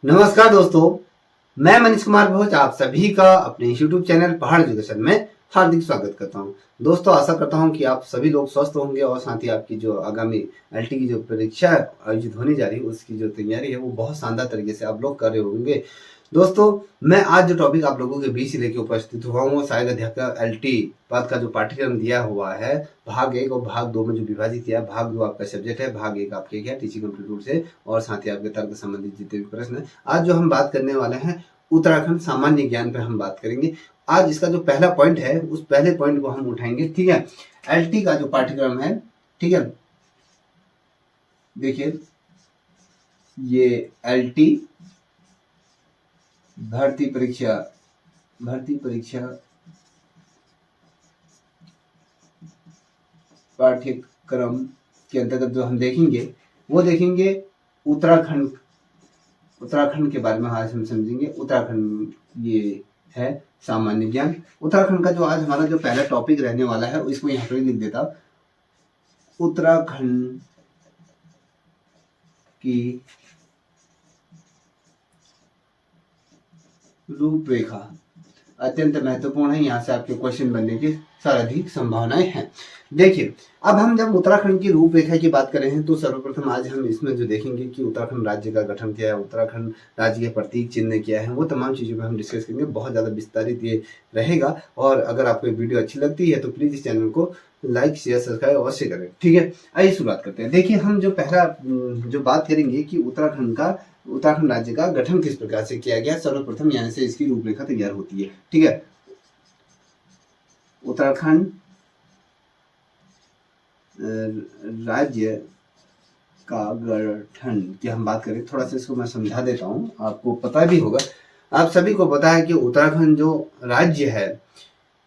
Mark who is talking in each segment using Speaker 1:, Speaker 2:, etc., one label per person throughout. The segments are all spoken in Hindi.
Speaker 1: नमस्कार दोस्तों, मैं मनीष कुमार भोज आप सभी का अपने यूट्यूब चैनल पहाड़ एजुकेशन में हार्दिक स्वागत करता हूं। दोस्तों, आशा करता हूं कि आप सभी लोग स्वस्थ होंगे और साथ ही आपकी जो आगामी एलटी की जो परीक्षा आयोजित होने जा रही है उसकी जो तैयारी है वो बहुत शानदार तरीके से आप लोग कर रहे होंगे। दोस्तों, मैं आज जो टॉपिक आप लोगों के बीच लेके उपस्थित हुआ हूँ, सहायक अध्यापक एलटी पद का जो पाठ्यक्रम दिया हुआ है भाग 1 और भाग 2 में जो विभाजित किया है। भाग 2 आपका सब्जेक्ट है, भाग 1 आपके क्या टीचिंग एप्टीट्यूड से और साथ ही आपके तर्क संबंधित जितने भी प्रश्न है। आज जो हम बात करने वाले हैं उत्तराखंड सामान्य ज्ञान पे हम बात करेंगे। आज इसका जो पहला पॉइंट है उस पहले पॉइंट को हम उठाएंगे। ठीक है, एलटी का जो पाठ्यक्रम है, ठीक है, देखिए ये एलटी भर्ती परीक्षा पाठ्यक्रम के अंतर्गत जो हम देखेंगे वो देखेंगे उत्तराखंड के बारे में आज हम समझेंगे। उत्तराखंड ये है सामान्य ज्ञान। उत्तराखंड का जो आज हमारा जो पहला टॉपिक रहने वाला है इसको यहाँ पर लिख देता, उत्तराखंड की रूपरेखा अत्यंत महत्वपूर्ण है। यहाँ से आपके क्वेश्चन बनने की सर्वाधिक संभावनाएं हैं। देखिए, अब हम जब उत्तराखंड की रूपरेखा की बात कर रहे हैं तो सर्वप्रथम आज हम इसमें जो देखेंगे कि उत्तराखंड राज्य का गठन क्या है, उत्तराखंड राज्य के प्रतीक चिन्ह क्या है, वो तमाम चीज़ों पर हम डिस्कस करेंगे। बहुत ज़्यादा विस्तारित ये रहेगा और अगर आपको वीडियो अच्छी लगती है तो प्लीज़ इस चैनल को लाइक शेयर सब्सक्राइब अवश्य करें। ठीक है, आइए शुरुआत करते हैं। देखिए, हम जो पहला जो बात करेंगे कि उत्तराखंड राज्य का गठन किस प्रकार से किया गया। सर्वप्रथम यहाँ से इसकी रूपरेखा तैयार होती है। ठीक है, उत्तराखंड राज्य का गठन की हम बात करें, थोड़ा सा इसको मैं समझा देता हूँ, आपको पता भी होगा, आप सभी को पता है कि उत्तराखंड जो राज्य है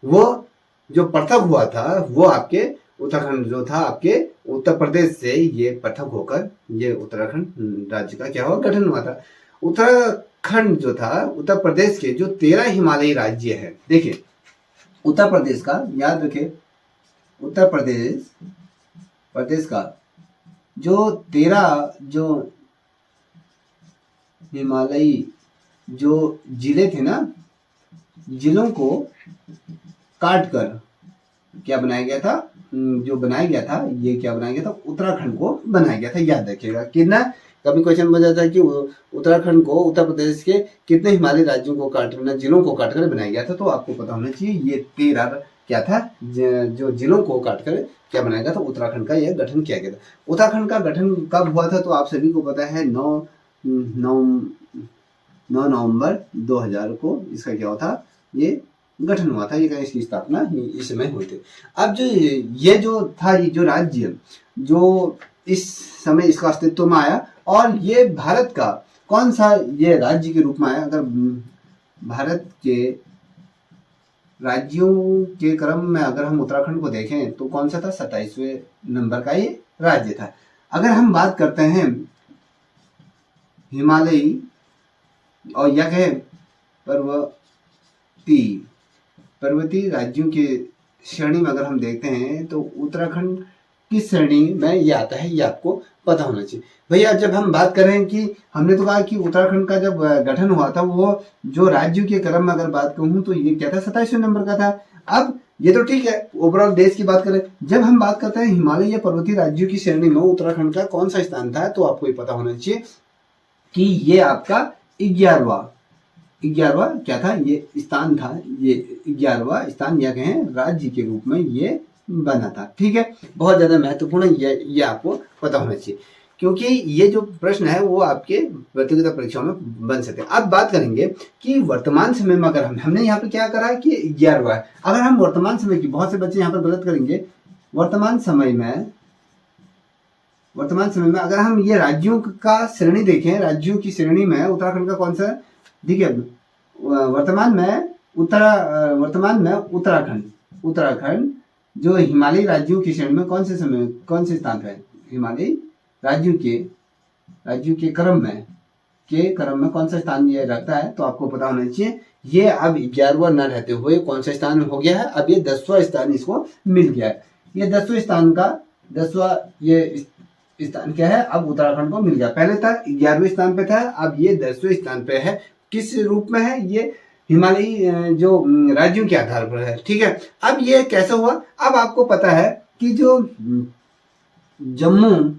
Speaker 1: वो जो पृथक हुआ था वो आपके उत्तराखंड जो था आपके उत्तर प्रदेश से ये पृथक होकर ये उत्तराखंड राज्य का क्या हुआ, गठन हुआ था। उत्तराखंड जो था उत्तर प्रदेश के जो 13 हिमालयी राज्य है। देखिए, उत्तर प्रदेश का याद रखें, उत्तर प्रदेश का जो 13 जो हिमालयी जो जिले थे ना, जिलों को काट कर क्या बनाया गया था, जो बनाया गया था ये क्या बनाया गया था, उत्तराखंड को बनाया गया था। याद रखिएगा, कितना कभी क्वेश्चन बन जाता है कि उत्तराखंड को उत्तर प्रदेश के कितने हिमालयी राज्यों को काटकर जिलों को काटकर बनाया गया था, तो आपको पता होना चाहिए ये 13 क्या था, जो जिलों को काटकर क्या बनाया गया था, उत्तराखंड का यह गठन किया गया था। उत्तराखंड का गठन कब हुआ था तो आप सभी को पता है 9 नवंबर 2000 को इसका क्या हुआ था, ये गठन हुआ था। ये इसकी स्थापना इस समय हुई थी। अब जो ये जो था, ये जो राज्य जो इस समय इसका अस्तित्व में आया और ये भारत का कौन सा ये राज्य के रूप में आया। अगर भारत के राज्यों के क्रम में अगर हम उत्तराखंड को देखें तो कौन सा था, 27वें नंबर का ये राज्य था। अगर हम बात करते हैं हिमालयी और या कहें पर्वतीय राज्यों के श्रेणी में अगर हम देखते हैं तो उत्तराखंड किस श्रेणी में ये आता है, ये आपको पता होना चाहिए। भैया, जब हम बात कर रहे हैं कि हमने तो कहा कि उत्तराखंड का जब गठन हुआ था वो जो राज्यों के क्रम में अगर बात कहूँ तो ये क्या था, 27वें नंबर का था। अब ये तो ठीक है, ओवरऑल देश की बात करें, जब हम बात करते हैं हिमालय या पर्वतीय राज्यों की श्रेणी में उत्तराखंड का कौन सा स्थान था, तो आपको ये पता होना चाहिए कि ये आपका 11वां क्या था, ये स्थान था। ये 11वां स्थान या कहें राज्य के रूप में ये बना था। ठीक है, बहुत ज्यादा महत्वपूर्ण है, ये आपको पता होना चाहिए क्योंकि ये जो प्रश्न है वो आपके प्रतियोगिता परीक्षाओं में बन सकते हैं। अब बात करेंगे कि वर्तमान समय में अगर हमने यहाँ पे क्या करा है कि 11वां है। अगर हम वर्तमान समय की, बहुत से बच्चे यहाँ पर गलत करेंगे, वर्तमान समय में अगर हम ये राज्यों का श्रेणी देखें, राज्यों की श्रेणी में उत्तराखंड का कौन सा, देखिए वर्तमान में उत्तराखंड जो हिमालयी राज्यों की श्रेणी में कौन से स्थान पर है, हिमालयी राज्यों के क्रम में कौन सा स्थान ये रखता है, तो आपको पता होना चाहिए ये अब 11वां न रहते हुए कौन सा स्थान हो गया है, अब ये 10वां स्थान इसको मिल गया है। ये 10वें स्थान का 10वां ये स्थान क्या है, अब उत्तराखंड को मिल गया। पहले था 11वें स्थान पे था, अब ये 10वें स्थान पे है। किस रूप में है, ये हिमालयी जो राज्यों के आधार पर है, ठीक है। अब ये कैसे हुआ, अब आपको पता है कि जो जम्मू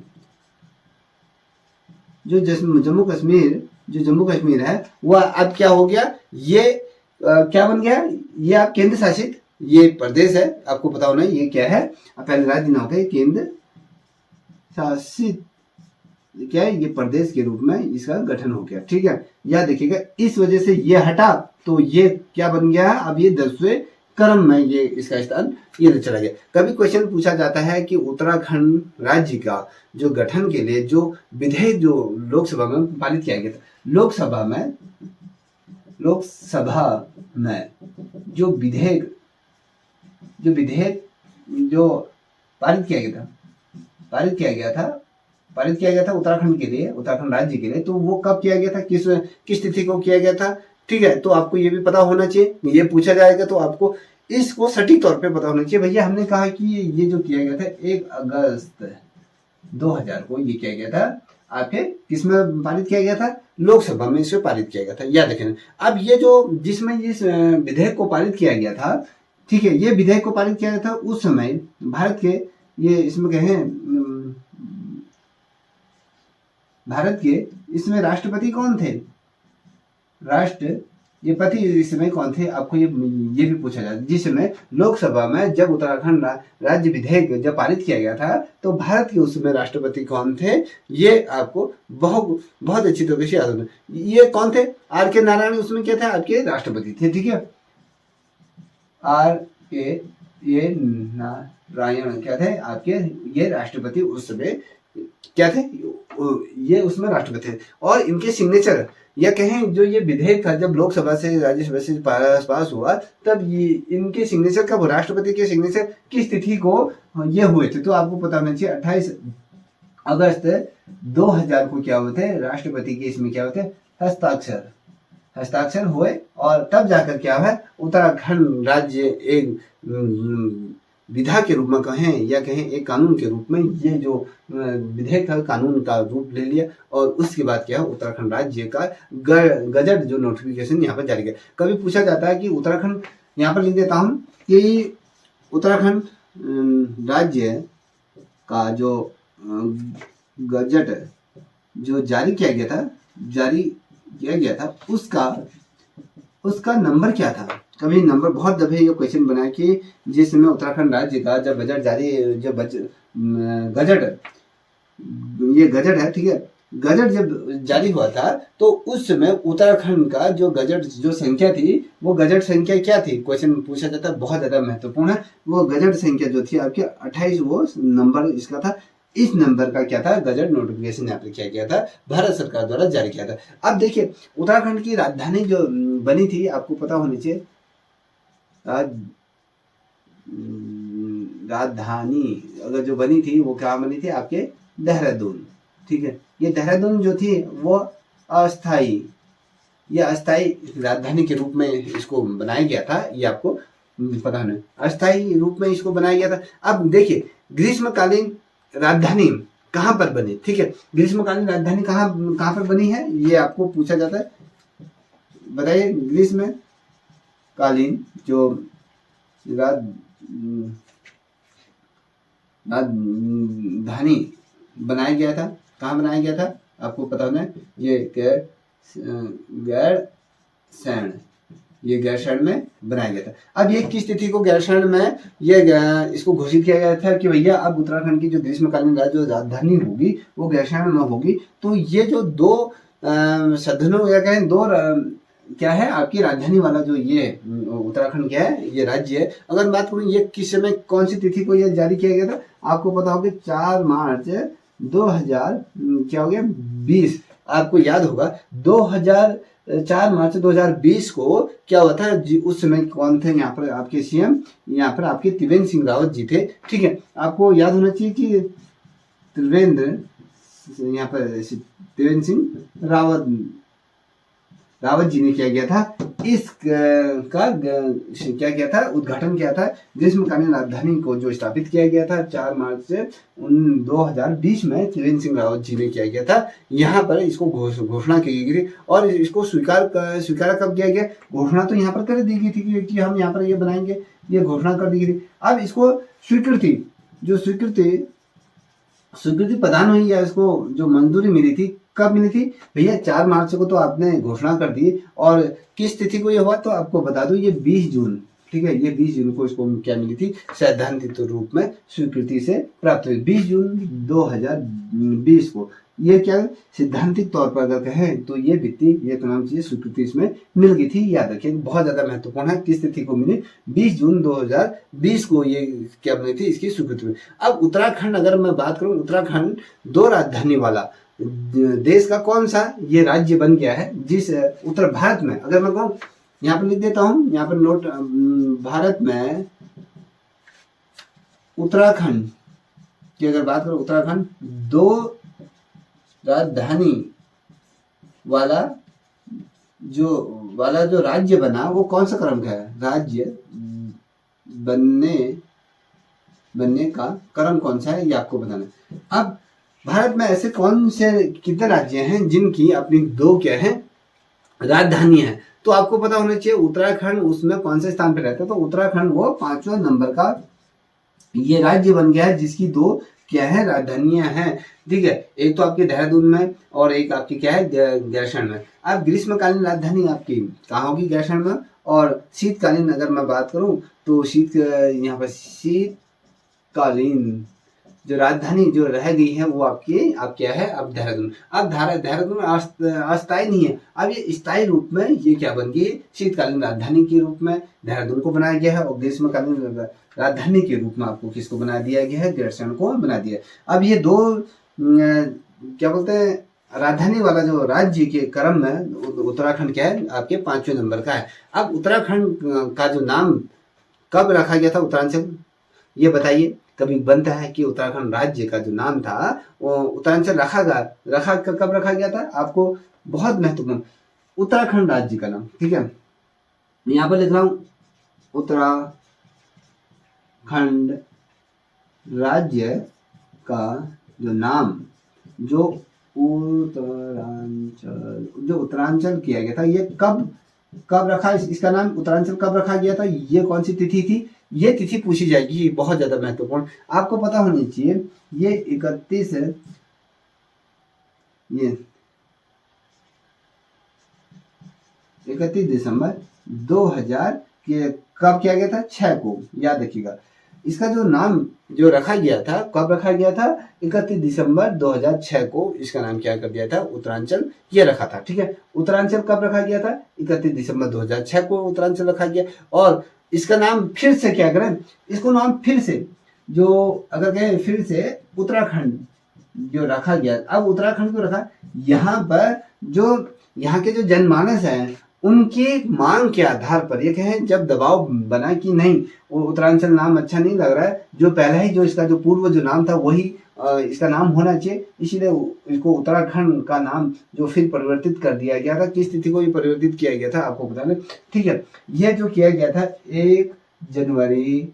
Speaker 1: कश्मीर है, वह अब क्या हो गया, ये क्या बन गया, ये आप केंद्र शासित ये प्रदेश है। आपको पता होना ये क्या है, पहले राज्य ना होता है, केंद्र शासित क्या है, ये प्रदेश के रूप में इसका गठन हो गया, ठीक है। या देखिएगा, इस वजह से ये हटा तो ये क्या बन गया, अब ये 10वें क्रम में ये इसका स्थान ये चला गया। कभी क्वेश्चन पूछा जाता है कि उत्तराखंड राज्य का जो गठन के लिए जो विधेयक जो लोकसभा में पारित किया गया था, लोकसभा में जो विधेयक जो पारित किया गया था उत्तराखंड के लिए, उत्तराखंड राज्य के लिए, तो वो कब किया गया था, किस तिथि को किया गया था, ठीक है। तो आपको ये भी पता होना चाहिए, ये पूछा जाएगा तो आपको इसको सटीक तौर पे पता होना चाहिए। भैया हमने कहा कि ये जो किया गया था 1 अगस्त 2000 को ये किया गया था, आपके किसमें पारित किया गया था, लोकसभा में इसे पारित किया गया था। याद रखें, अब ये जो जिसमें इस विधेयक को पारित किया गया था, ठीक है, ये विधेयक को पारित किया गया था उस समय भारत के ये इसमें कहें भारत के इसमें राष्ट्रपति कौन थे, राष्ट्रपति इस समय कौन थे, आपको ये भी पूछा जाता है। जिस समय लोकसभा में जब उत्तराखंड राज्य विधेयक जब पारित किया गया था तो भारत के उस समय राष्ट्रपति कौन थे, ये आपको बहुत अच्छी तरीके से याद होना। ये कौन थे, R.K. नारायण उसमें क्या था, आपके राष्ट्रपति थे, ठीक है। R.K. नारायण क्या थे, आपके ये राष्ट्रपति उस समय क्या थे, ये उसमें राष्ट्रपति थे। और इनके सिग्नेचर या कहें जो ये विधेयक था जब लोकसभा से राज्यसभा से पास हुआ, तब ये इनके सिग्नेचर कब, राष्ट्रपति के सिग्नेचर किस तिथि को ये हुए थे, तो आपको पता होना चाहिए 28 अगस्त 2000 को क्या हुए थे, राष्ट्रपति के इसमें क्या होते हस्ताक्षर हुए। और तब जाकर क्या है, उत्तराखंड राज्य एक विधा के रूप में कहें या कहें एक कानून के रूप में ये जो विधेयक था कानून का रूप ले लिया। और उसके बाद क्या है, उत्तराखंड राज्य का गजट जो नोटिफिकेशन यहाँ पर जारी किया। कभी पूछा जाता है कि उत्तराखंड, यहाँ पर लिख देता हूँ कि उत्तराखंड राज्य का जो गजट जो जारी किया गया था उसका नंबर क्या था। कभी नंबर बहुत दफे ये क्वेश्चन बना कि जिस समय उत्तराखंड राज्य का जब बजट जारी गजट है, ठीक है, गजट जब जारी हुआ था तो उस समय उत्तराखंड का जो गजट जो संख्या थी वो गजट संख्या क्या थी, क्वेश्चन पूछा जाता है, बहुत ज्यादा महत्वपूर्ण है। वो गजट संख्या जो थी आपके 28 वो नंबर इसका था। इस नंबर का क्या था, गजट नोटिफिकेशन यहाँ पर किया गया था, भारत सरकार द्वारा जारी किया था। अब देखिए उत्तराखंड की राजधानी जो बनी थी, आपको पता होनी चाहिए, राजधानी अगर जो बनी थी वो क्या बनी थी, आपके देहरादून, ठीक है। ये देहरादून जो थी वो अस्थाई राजधानी के रूप में इसको बनाया गया था, ये आपको पता नहीं, अस्थाई रूप में इसको बनाया गया था। अब देखिए ग्रीष्मकालीन राजधानी कहाँ पर बनी, ठीक है, ग्रीष्मकालीन राजधानी कहाँ पर बनी है, ये आपको पूछा जाता है। बताइए, ग्रीष्मकालीन जो राजधानी बनाया गया था, कहाँ बनाया गया था, आपको पता होना है, ये गैरसैंण में बनाया गया था। अब ये किस तिथि को गैरसैंण में ये इसको घोषित किया गया था कि भैया अब उत्तराखंड की जो ग्रीष्मकालीन जो राजधानी होगी वो गैरसैंण में होगी। तो ये जो दो सदनों या कहें दो क्या है आपकी राजधानी वाला जो ये उत्तराखंड क्या है ये राज्य है। अगर बात करूँ ये किस समय कौन सी तिथि को ये जारी किया गया था, आपको पता होगा 4 मार्च 2000 क्या हो गया 20, आपको याद होगा 4 मार्च 2020 को क्या हुआ था, उस समय कौन थे यहाँ पर आपके सीएम, यहाँ पर आपके त्रिवेंद्र सिंह रावत जी थे, ठीक है। आपको याद होना चाहिए कि त्रिवेंद्र सिंह रावत रावत जी ने क्या किया था, इस का क्या किया था, उद्घाटन किया था। ग्रीष्मकालीन राजधानी को जो स्थापित किया गया था 4 मार्च से 2020 में त्रिवेंद्र सिंह रावत जी ने क्या किया था, यहाँ पर इसको घोषणा की गई थी। और इसको स्वीकार कब किया गया, घोषणा तो यहाँ पर कर दी गई थी कि हम यहाँ पर ये बनाएंगे, ये घोषणा कर दी गई थी। अब इसको स्वीकृति प्रदान हुई या इसको जो मंजूरी मिली थी, कब मिली थी भैया, 4 मार्च को तो आपने घोषणा कर दी। और किस तिथि को ये हुआ तो आपको बता दूं, ये 20 जून, ठीक है, ये 20 जून को इसको क्या मिली थी, सैद्धांतिक रूप में स्वीकृति से प्राप्त हुई 20 जून 2020 को। ये क्या सिद्धांतिक तौर पर अगर कहें तो ये वित्तीय, ये तमाम चीजें स्वीकृति इसमें मिल गई थी। याद रखिए बहुत ज्यादा महत्वपूर्ण है, किस तिथि को मिली, 20 जून 2020 को ये क्या बनी थी, इसकी स्वीकृति हुई। अब उत्तराखंड, अगर मैं बात करूं, उत्तराखंड 2 राजधानी वाला देश का कौन सा ये राज्य बन गया है, जिस उत्तर भारत में, अगर मैं कहूँ यहाँ पर लिख देता हूं, यहाँ पर नोट, भारत में उत्तराखंड की अगर बात करो, उत्तराखंड 2 राजधानी वाला जो राज्य बना, वो कौन सा क्रम का है, राज्य बनने का क्रम कौन सा है, ये आपको बताना है। अब भारत में ऐसे कौन से कितने राज्य हैं जिनकी अपनी 2 क्या है, राजधानी है, तो आपको पता होना चाहिए उत्तराखंड उसमें कौन से स्थान पर रहता है। तो उत्तराखंड वो 5वें नंबर का ये राज्य बन गया है जिसकी 2 क्या है, राजधानियां हैं, ठीक है। एक तो आपके देहरादून में और एक आपकी क्या है, गैरसैंण में। अब ग्रीष्मकालीन राजधानी आपकी कहाँ होगी, गैरसैंण में। और शीतकालीन अगर मैं बात करूं तो यहाँ पर शीतकालीन जो राजधानी जो रह गई है वो आपकी क्या है, अब देहरादून। अब देहरादून अस्थायी नहीं है, अब ये स्थायी रूप में ये क्या बन गई, शीतकालीन राजधानी के रूप में देहरादून को बनाया गया है। और ग्रीष्मकालीन राजधानी के रूप में आपको किसको बना दिया गया है, गैरसैंण को बना दिया। अब ये 2 क्या बोलते हैं राजधानी वाला जो राज्य के क्रम में उत्तराखंड क्या है, आपके 5वें नंबर का है। अब उत्तराखंड का जो नाम कब रखा गया था, उत्तरांचल, ये बताइए। कभी बनता है कि उत्तराखंड राज्य का जो नाम था वो उत्तरांचल कब रखा गया था, आपको बहुत महत्वपूर्ण, उत्तराखंड राज्य का नाम, ठीक है। यहाँ पर लिख रहा हूं, उत्तराखंड राज्य का जो नाम जो उत्तरांचल किया गया था, ये कब रखा, इसका नाम उत्तरांचल कब रखा गया था, ये कौन सी तिथि थी, ये तिथि पूछी जाएगी, ये बहुत ज्यादा महत्वपूर्ण आपको पता होनी चाहिए। ये 31 दिसंबर 2000 के कब किया गया था, 6 को, याद रखिएगा। इसका जो नाम जो रखा गया था, कब रखा गया था, 31 दिसंबर 2006 को इसका नाम क्या कर दिया था, उत्तरांचल ये रखा था, ठीक है। उत्तरांचल कब रखा गया था, 31 दिसंबर 2006 को उत्तरांचल रखा गया। और इसका नाम फिर से क्या करें, इसको नाम फिर से जो अगर कहें फिर से उत्तराखंड जो रखा गया। अब उत्तराखंड को रखा, यहाँ पर जो यहाँ के जो जनमानस हैं उनकी मांग के आधार पर ये कहें, जब दबाव बना कि नहीं वो उत्तरांचल नाम अच्छा नहीं लग रहा है, जो पहला ही जो इसका जो पूर्व जो नाम था वही इसका नाम होना चाहिए, इसीलिए इसको उत्तराखंड का नाम जो फिर परिवर्तित कर दिया गया था। किस तिथि को ये परिवर्तित किया गया था आपको बताना, ठीक है। यह जो किया गया था 1 जनवरी,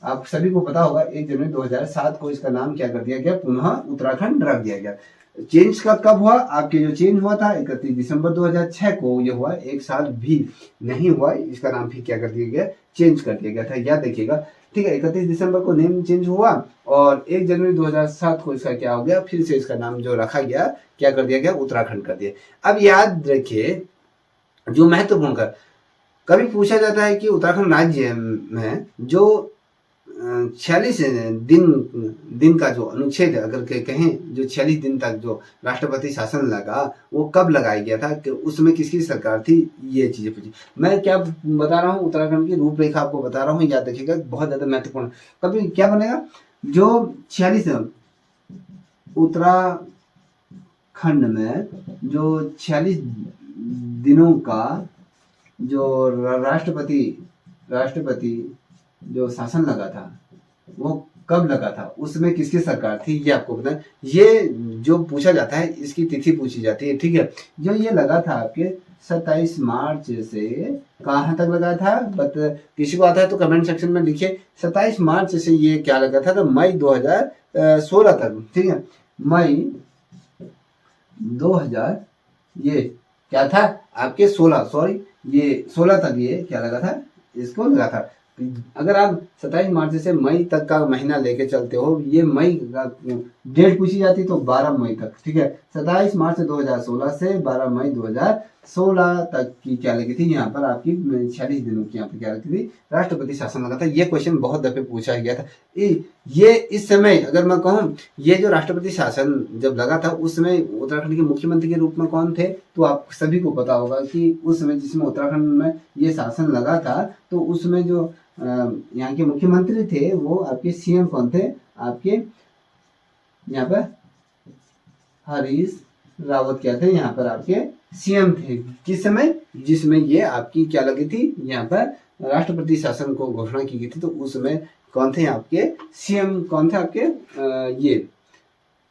Speaker 1: आप सभी को पता होगा, 1 जनवरी 2007 को इसका नाम क्या कर दिया गया, पुनः उत्तराखंड रख दिया गया। चेंज का कब हुआ, आपके जो चेंज हुआ था 31 दिसंबर 2006 को ये हुआ, 1 साल भी नहीं हुआ, इसका नाम फिर क्या कर दिया गया, चेंज कर दिया गया था, याद रखिएगा, ठीक है। 31 दिसंबर को नेम चेंज हुआ और 1 जनवरी 2007 को इसका क्या हो गया, फिर से इसका नाम जो रखा गया क्या कर दिया गया, उत्तराखंड कर दिया। अब याद रखिए जो महत्वपूर्ण कर, कभी पूछा जाता है कि उत्तराखंड राज्य में जो 46 दिन का जो अनुच्छेद अगर कहें, जो 46 दिन तक जो राष्ट्रपति शासन लगा वो कब लगाया गया था, कि उसमें किसकी सरकार थी, ये चीजें पूछी। मैं क्या बता रहा हूँ, उत्तराखंड की रूपरेखा आपको बता रहा हूँ, याद रखिएगा, बहुत ज्यादा महत्वपूर्ण। कभी क्या बनेगा, जो 46 उत्तराखंड में जो 46 दिनों का जो राष्ट्रपति जो शासन लगा था वो कब लगा था, उसमें किसकी सरकार थी, ये आपको पता है। ये जो पूछा जाता है इसकी तिथि पूछी जाती है, ठीक है। जो ये लगा था आपके 27 मार्च से कहाँ तक लगा था, किसी को आता है तो कमेंट सेक्शन में लिखिए। 27 मार्च से ये क्या लगा था, तो मई 2016 तक, ठीक है, मई 2000 ये क्या था आपके 16 तक ये क्या लगा था, इसको लगा था। अगर आप 27 मार्च से मई तक का महीना लेके चलते हो, ये मई का डेट पूछी जाती तो 12 मई तक, ठीक है। 27 मार्च 2016 से 12 मई 2016 तक की क्या लगी थी, यहाँ पर आपकी 46 दिनों की यहाँ पर क्या लगी थी, राष्ट्रपति शासन लगा था। ये क्वेश्चन बहुत दफे पूछा गया था। ये इस समय अगर मैं कहूँ, ये जो राष्ट्रपति शासन जब लगा था उस समय उत्तराखंड के मुख्यमंत्री के रूप में कौन थे, तो आप सभी को पता होगा कि उस समय जिसमें उत्तराखंड में ये शासन लगा था, तो उसमें जो यहाँ के मुख्यमंत्री थे वो आपके सीएम कौन थे, आपके यहाँ पर हरीश रावत क्या थे, यहाँ पर आपके सीएम थे। किस समय, जिसमें ये आपकी क्या लगी थी, यहाँ पर राष्ट्रपति शासन को घोषणा की गई थी, तो उस समय कौन थे आपके सीएम, कौन थे आपके ये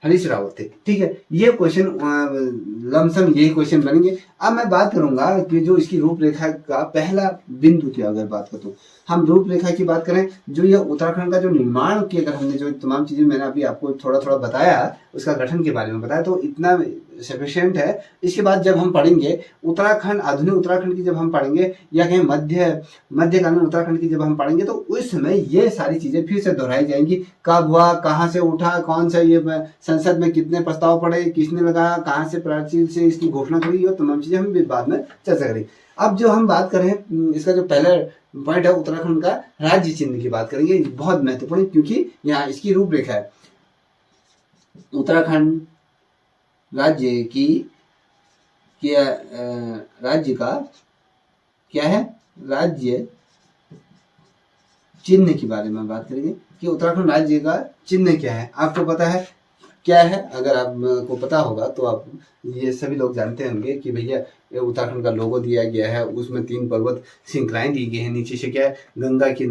Speaker 1: हरीश रावत थे, ठीक है। ये क्वेश्चन लमसम यही क्वेश्चन बनेंगे। अब मैं बात करूंगा कि जो इसकी रूपरेखा का पहला बिंदु की अगर बात करूं, हम रूपरेखा की बात करें, जो ये उत्तराखंड का जो निर्माण की अगर हमने जो तमाम चीजें मैंने अभी आपको थोड़ा थोड़ा बताया, उसका गठन के बारे में बताया, तो इतना सफिशिएंट है। इसके बाद जब हम पढ़ेंगे उत्तराखंड, आधुनिक उत्तराखंड की जब हम पढ़ेंगे, या कहीं मध्यकालीन उत्तराखंड की जब हम पढ़ेंगे, तो उस समय ये सारी चीजें फिर से दोहराई जाएंगी। कब हुआ, कहाँ से उठा, कौन सा ये संसद में कितने प्रस्ताव पड़े, किसने लगाया, कहाँ से प्राचीन से इसकी घोषणा करी, और तमाम चीजें हम बाद में चर्चा करेंगे। अब जो हम बात करें, इसका जो पहला पॉइंट है उत्तराखंड का राज्य चिन्ह की बात करेंगे, बहुत महत्वपूर्ण, क्योंकि यहाँ इसकी रूपरेखा है। उत्तराखंड राज्य की राज्य का क्या है, राज्य चिन्ह के बारे में बात करेंगे कि उत्तराखंड राज्य का चिन्ह क्या है। आपको पता है क्या है, अगर आपको पता होगा तो आप ये सभी लोग जानते होंगे कि भैया उत्तराखंड का लोगो दिया गया है, उसमें 3 पर्वत श्रृंखलाएं दी गई हैं, नीचे से क्या है, गंगा की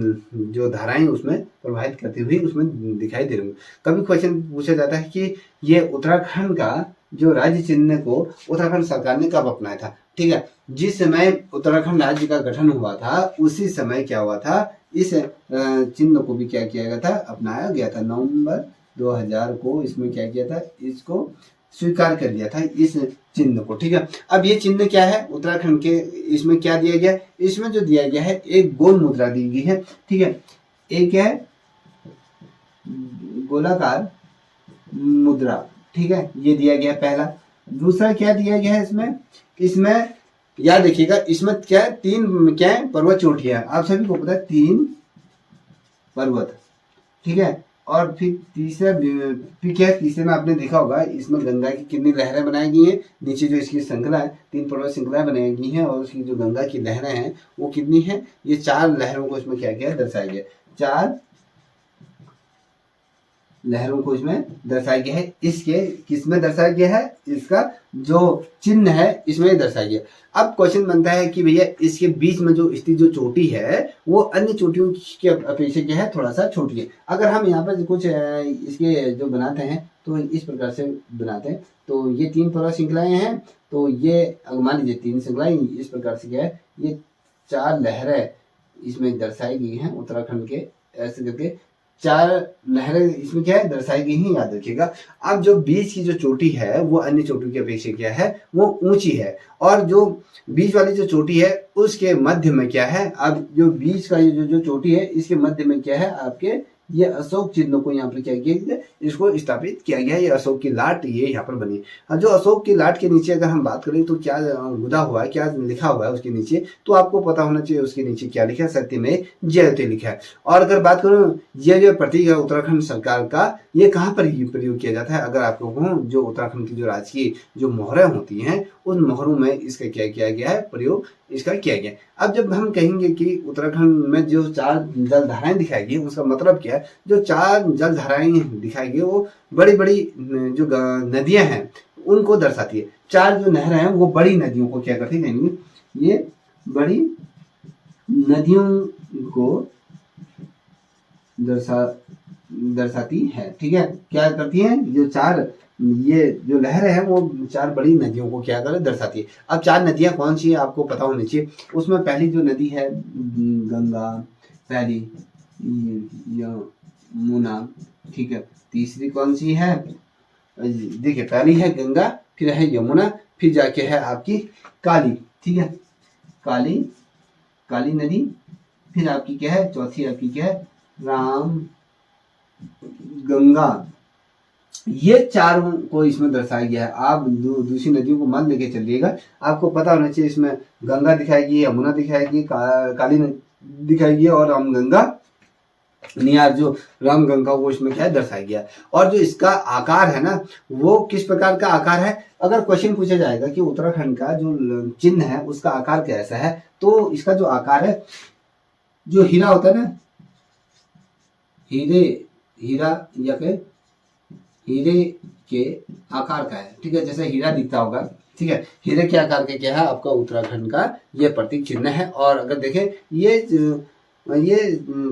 Speaker 1: जो धाराएं उसमें प्रवाहित करती हुई उसमें दिखाई दे रही हैं। कभी क्वेश्चन पूछा जाता है कि ये उत्तराखंड का जो राज्य चिन्ह को उत्तराखंड सरकार ने कब अपनाया था, ठीक है। जिस समय उत्तराखंड राज्य का गठन हुआ था, उसी समय क्या हुआ था, इस चिन्ह को भी क्या किया गया था, अपनाया गया था। नवंबर 2000 को इसमें क्या किया था, इसको स्वीकार कर लिया था, इस चिन्ह को, ठीक है। अब ये चिन्ह क्या है उत्तराखंड के, इसमें क्या दिया गया, इसमें जो दिया गया है एक गोल मुद्रा दी गई है, ठीक है। एक है गोलाकार मुद्रा, ठीक है, ये दिया गया पहला। दूसरा क्या दिया गया है इसमें याद रखिएगा, इसमें क्या है, 3 क्या है, पर्वत चोटियां, आप सभी को पता है 3 पर्वत, ठीक है। और फिर तीसरा क्या है, तीसरे में आपने देखा होगा इसमें गंगा की कितनी लहरें बनाई गई हैं, नीचे जो इसकी श्रृंखला है 3 पर्वत श्रृंखलाएं बनाई गई हैं, और उसकी जो गंगा की लहरें हैं वो कितनी है, ये 4 लहरों को इसमें क्या किया है, दर्शाया गया, 4 लहरों को इसमें दर्शाया गया है। इसके किसमें दर्शाया गया है, इसका जो चिन्ह है इसमें दर्शाया गया। अब क्वेश्चन बनता है कि भैया इसके बीच में जो स्थित जो चोटी है वो अन्य चोटियों की अपेक्षा क्या है, थोड़ा सा छोटी है। अगर हम यहाँ पर कुछ इसके जो बनाते हैं तो इस प्रकार से बनाते हैं, तो ये 3 पर्वत श्रृंखलाएं हैं, तो ये मान लीजिए 3 श्रृंखलाएं इस प्रकार से क्या है, ये 4 लहरें इसमें दर्शाई गई हैं उत्तराखंड के, ऐसे करके 4 लहरें इसमें क्या है, दर्शाई गई हैं, याद रखिएगा। अब जो बीच की जो चोटी है वो अन्य चोटियों की अपेक्षा क्या है, वो ऊंची है, और जो बीच वाली जो चोटी है उसके मध्य में क्या है, अब जो बीच का जो चोटी है इसके मध्य में क्या है, आपके ये अशोक चिन्ह को यहाँ पर क्या किया, इसको स्थापित किया गया है। ये अशोक की लाट ये यहाँ पर बनी। अब जो अशोक की लाट के नीचे अगर हम बात करें तो क्या गुदा हुआ है, क्या लिखा हुआ है उसके नीचे, तो आपको पता होना चाहिए उसके नीचे क्या लिखा है, सत्यमेव जयते लिखा है। और अगर बात करूं ये जो प्रतीक है उत्तराखंड सरकार का, ये कहाँ पर प्रयोग किया जाता है, अगर आपको कहूँ जो उत्तराखंड की जो राजकीय जो मोहरें होती हैं उन मोहरों में इसका क्या किया गया है, प्रयोग इसका किया गया। अब जब हम कहेंगे कि उत्तराखंड में जो 4 जलधाराएं दिखाई गई उसका मतलब क्या है, जो 4 जलधाराएं दिखाई गई वो बड़ी बड़ी जो नदियां हैं उनको दर्शाती है। 4 जो नहरें हैं वो बड़ी नदियों को क्या करती है, ये बड़ी नदियों को दर्शाती है, ठीक है। क्या करती हैं, जो 4 ये जो लहर है वो 4 बड़ी नदियों को क्या करे दर्शाती है। अब 4 नदियां कौन सी है आपको पता होनी चाहिए। उसमें पहली जो नदी है गंगा, पहली यमुना, ठीक है। तीसरी कौन सी है, देखिए पहली है गंगा, फिर है यमुना, फिर जाके है आपकी काली, ठीक है, काली नदी, फिर आपकी क्या है चौथी आपकी क्या है राम गंगा। ये चारों को इसमें दर्शाया गया है। आप दूसरी नदियों को मत लेके चलिएगा, आपको पता होना चाहिए इसमें गंगा दिखाएगी, यमुना दिखाएगी, काली दिखाएगी और रामगंगा नियार जो रामगंगा वो इसमें क्या है दर्शाया गया। और जो इसका आकार है ना वो किस प्रकार का आकार है, अगर क्वेश्चन पूछा जाएगा कि उत्तराखंड का जो चिन्ह है उसका आकार कैसा है, तो इसका जो आकार है, जो हीरा होता है ना, हीरा या फिर हीरे के आकार का है, ठीक है, जैसे हीरा दिखता होगा, ठीक है, हीरे के आकार के क्या है आपका उत्तराखंड का ये प्रतीक चिन्ह है। और अगर देखें ये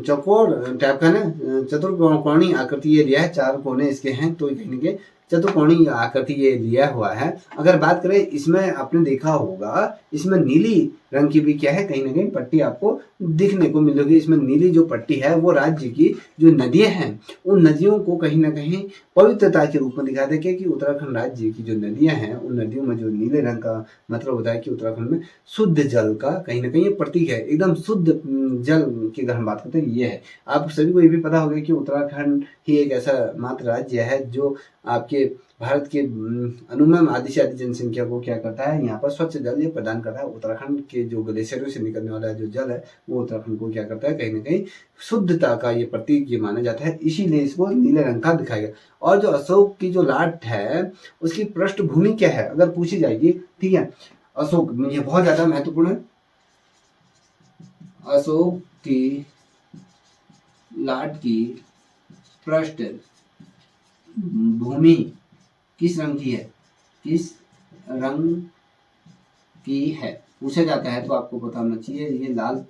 Speaker 1: चौकोर टाइप का ना चतुर्कोणी आकृति ये लिया है, 4 कोने इसके हैं, तो कहीं के चतुर्कोणी आकृति ये लिया हुआ है। अगर बात करें इसमें आपने देखा होगा इसमें नीली रंग की भी क्या है कहीं ना कहीं पट्टी आपको दिखने को मिलेगी। इसमें नीली जो पट्टी है वो राज्य की जो नदियां हैं उन नदियों को कहीं ना कहीं पवित्रता के रूप में दिखा दे कि उत्तराखंड राज्य की जो नदियां हैं उन नदियों में जो नीले रंग का मतलब होता है कि उत्तराखंड में शुद्ध जल का कहीं ना कहीं प्रतीक है, एकदम शुद्ध जल की अगर हम बात करते हैं ये है। आप सभी को ये भी पता होगा कि उत्तराखंड ही एक ऐसा मात्र राज्य है जो आपके भारत के अनुमान आधी से अधिक जनसंख्या को क्या करता है, यहाँ पर स्वच्छ जल ये प्रदान करता है। उत्तराखंड के जो ग्लेशियरों से निकलने वाला जो जल है वो उत्तराखंड को क्या करता है, कहीं ना कहीं शुद्धता का ये प्रतीक ये माना जाता है, इसीलिए इसको नीले रंग का दिखाया गया। और जो अशोक की जो लाट है उसकी पृष्ठभूमि क्या है अगर पूछी जाएगी, ठीक है, अशोक ये बहुत ज्यादा महत्वपूर्ण है। अशोक की लाट की पृष्ठ भूमि किस रंग की है, किस रंग की है पूछा जाता है तो आपको पता होना चाहिए ये लाल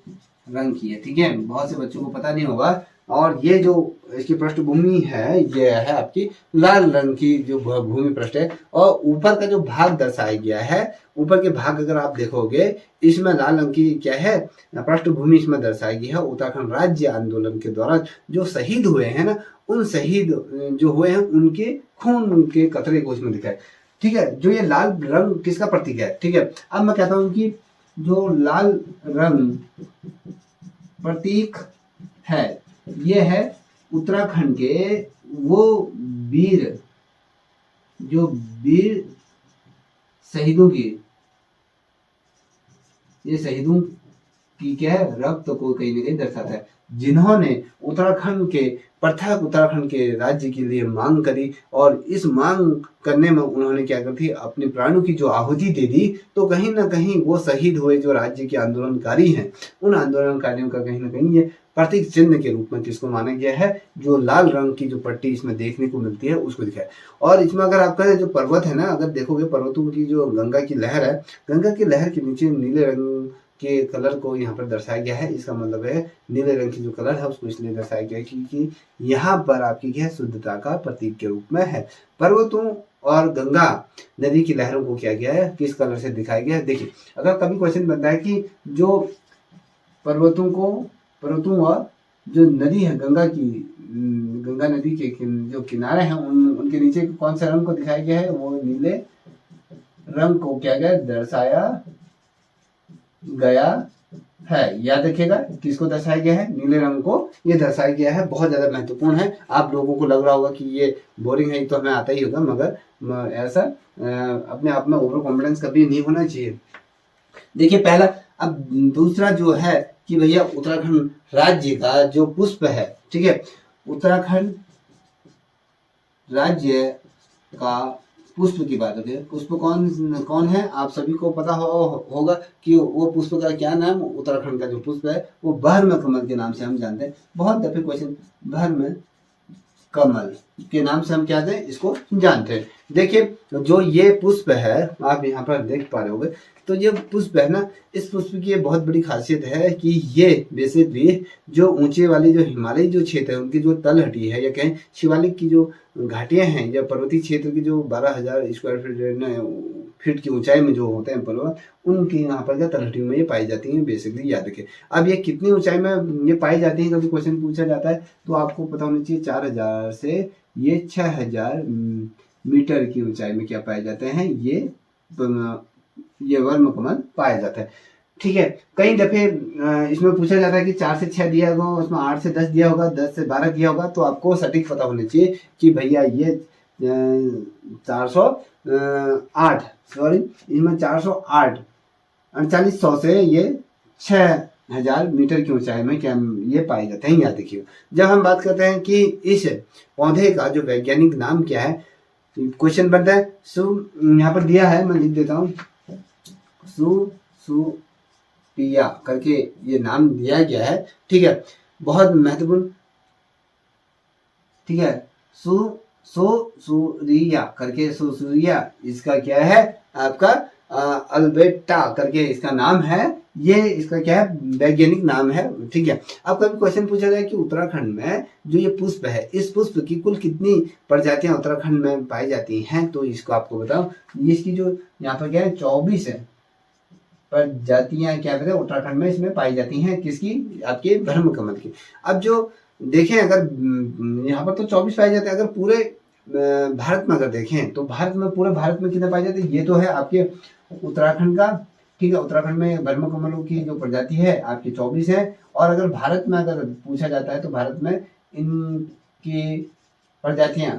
Speaker 1: रंग की है, ठीक है, बहुत से बच्चों को पता नहीं होगा। और ये जो इसकी पृष्ठभूमि है ये है आपकी लाल रंग की जो भूमि पृष्ठ है। और ऊपर का जो भाग दर्शाया गया है, ऊपर के भाग अगर आप देखोगे इसमें लाल रंग की क्या है पृष्ठभूमि इसमें दर्शाई गई है। उत्तराखंड राज्य आंदोलन के दौरान जो शहीद हुए हैं ना उन शहीद जो हुए हैं उनके खून के कतरे को इसमें दिखाए, ठीक है, जो ये लाल रंग किसका प्रतीक है, ठीक है। अब मैं कहता हूं कि जो लाल रंग प्रतीक है ये है उत्तराखंड के वो वीर जो वीर शहीदों की ये शहीदों की क्या है रक्त को कहीं ना कहीं दर्शाता है, जिन्होंने उत्तराखंड के पृथक उत्तराखंड के राज्य के लिए मांग करी और इस मांग करने में उन्होंने क्या कर थी अपने प्राणों की जो आहुति दे दी। तो कहीं ना कहीं वो शहीद हुए जो राज्य के आंदोलनकारी हैं उन आंदोलनकारियों का कहीं ना कहीं ये प्रतीक चिन्ह के रूप में किसको माना गया है, जो लाल रंग की जो पट्टी इसमें देखने को मिलती है उसको दिखाया। और इसमें अगर आपका जो पर्वत है ना अगर देखोगे पर्वतों की जो गंगा की लहर है, गंगा की लहर के नीचे नीले रंग के कलर को यहाँ पर दर्शाया गया है। इसका मतलब है नीले रंग की जो कलर है उसको इसलिए दर्शाया गया है क्योंकि यहाँ पर आपकी क्या शुद्धता का प्रतीक के रूप में है। पर्वतों और गंगा नदी की लहरों को क्या गया है किस कलर से दिखाया गया है। देखिए अगर कभी क्वेश्चन बनता है कि जो पर्वतों और जो नदी है गंगा नदी के जो किनारे हैं उनके नीचे कौन सा रंग को दिखाया गया है, वो नीले रंग को क्या गया दर्शाया गया है। याद रखिएगा किसको दर्शाया गया है, नीले रंग को ये दर्शाया गया है। बहुत ज्यादा महत्वपूर्ण है। आप लोगों को लग रहा होगा कि ये बोरिंग है तो हमें आता ही होगा, मगर ऐसा अपने आप में ओवर कॉन्फिडेंस कभी नहीं होना चाहिए। देखिए पहला, अब दूसरा जो है कि भैया उत्तराखंड राज्य का जो पुष्प है, ठीक है, उत्तराखंड राज्य का पुष्प की बात होती है। पुष्प कौन है आप सभी को पता होगा कि वो पुष्प का क्या नाम, उत्तराखंड का जो पुष्प है वो बहरम कमल के नाम से हम जानते हैं। बहुत दफे क्वेश्चन बहरम कमल के नाम से हम क्या हैं इसको जानते हैं। देखिए जो ये पुष्प है आप यहाँ पर देख पा रहे होंगे, तो ये पुष्प है ना, इस पुष्प की ये बहुत बड़ी खासियत है कि ये बेसिकली जो ऊंचे वाली जो हिमालयी जो क्षेत्र है उनकी जो तलहटी है या कहें शिवालिक की जो घाटियां हैं या पर्वतीय क्षेत्र की जो 12,000 स्क्वायर फीट की ऊंचाई में जो होते हैं पर्वत, उनकी यहाँ पर क्या तलहटियों में ये पाई जाती हैं बेसिकली, याद रखें। अब ये कितनी ऊंचाई में ये पाई जाती है, कभी क्वेश्चन पूछा जाता है तो आपको पता होना चाहिए 4,000 से ये 6,000 मीटर की ऊंचाई में क्या पाए जाते हैं, ये वर्म कमल पाया जाता है। ठीक है, कई दफे इसमें पूछा जाता है कि 4 से 6 दिया होगा, उसमें 8 से 10 दिया होगा, 10 से 12 दिया होगा, तो आपको सटीक पता होना चाहिए कि भैया ये 408 सॉरी इसमें 408 4800 से ये 6,000 मीटर की ऊंचाई में क्या ये पाए जाते हैं, याद रखिए। जब हम बात करते हैं कि इस पौधे का जो वैज्ञानिक नाम क्या है, क्वेश्चन बनता है यहाँ पर दिया है, मैं लिख देता हूँ, सुसुपिया करके ये नाम दिया गया है। ठीक है, बहुत महत्वपूर्ण। ठीक है, सुसूरिया करके, सुसूरिया इसका क्या है आपका अल्बर्टा करके इसका नाम है, ये इसका क्या है वैज्ञानिक नाम है। ठीक है, अब कभी क्वेश्चन पूछा जाए कि उत्तराखंड में जो ये पुष्प है, इस पुष्प की कुल कितनी प्रजातियां उत्तराखंड में पाई जाती हैं, तो इसको आपको बताओ। इसकी जो यहाँ पर क्या है 24 है प्रजातियां क्या कहते हैं उत्तराखंड में इसमें पाई जाती हैं, किसकी, आपके ब्रह्म कमल की। अब जो देखें अगर यहाँ पर तो 24 पाए जाते हैं, अगर पूरे भारत में अगर देखें तो भारत में पूरे भारत में कितने पाए जाते हैं, ये तो है आपके उत्तराखंड का। ठीक है, उत्तराखंड में ब्रह्म कमलों की जो प्रजाति है आपकी 24 है, और अगर भारत में अगर पूछा जाता है तो भारत में इनकी प्रजातियां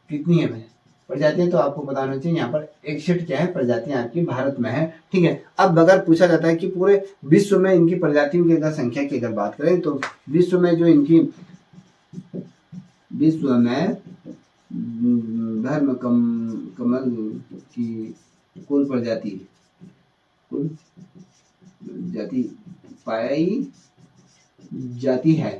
Speaker 1: कितनी है प्रजातियां, तो आपको बताना चाहिए यहाँ पर 61 क्या है प्रजातियां आपकी भारत में है। ठीक है, अब अगर पूछा जाता है कि पूरे विश्व में इनकी प्रजातियों की अगर संख्या की अगर बात करें तो विश्व में जो इनकी विश्व में ब्रह्म कमल की कुल प्रजाति पाई जाती है,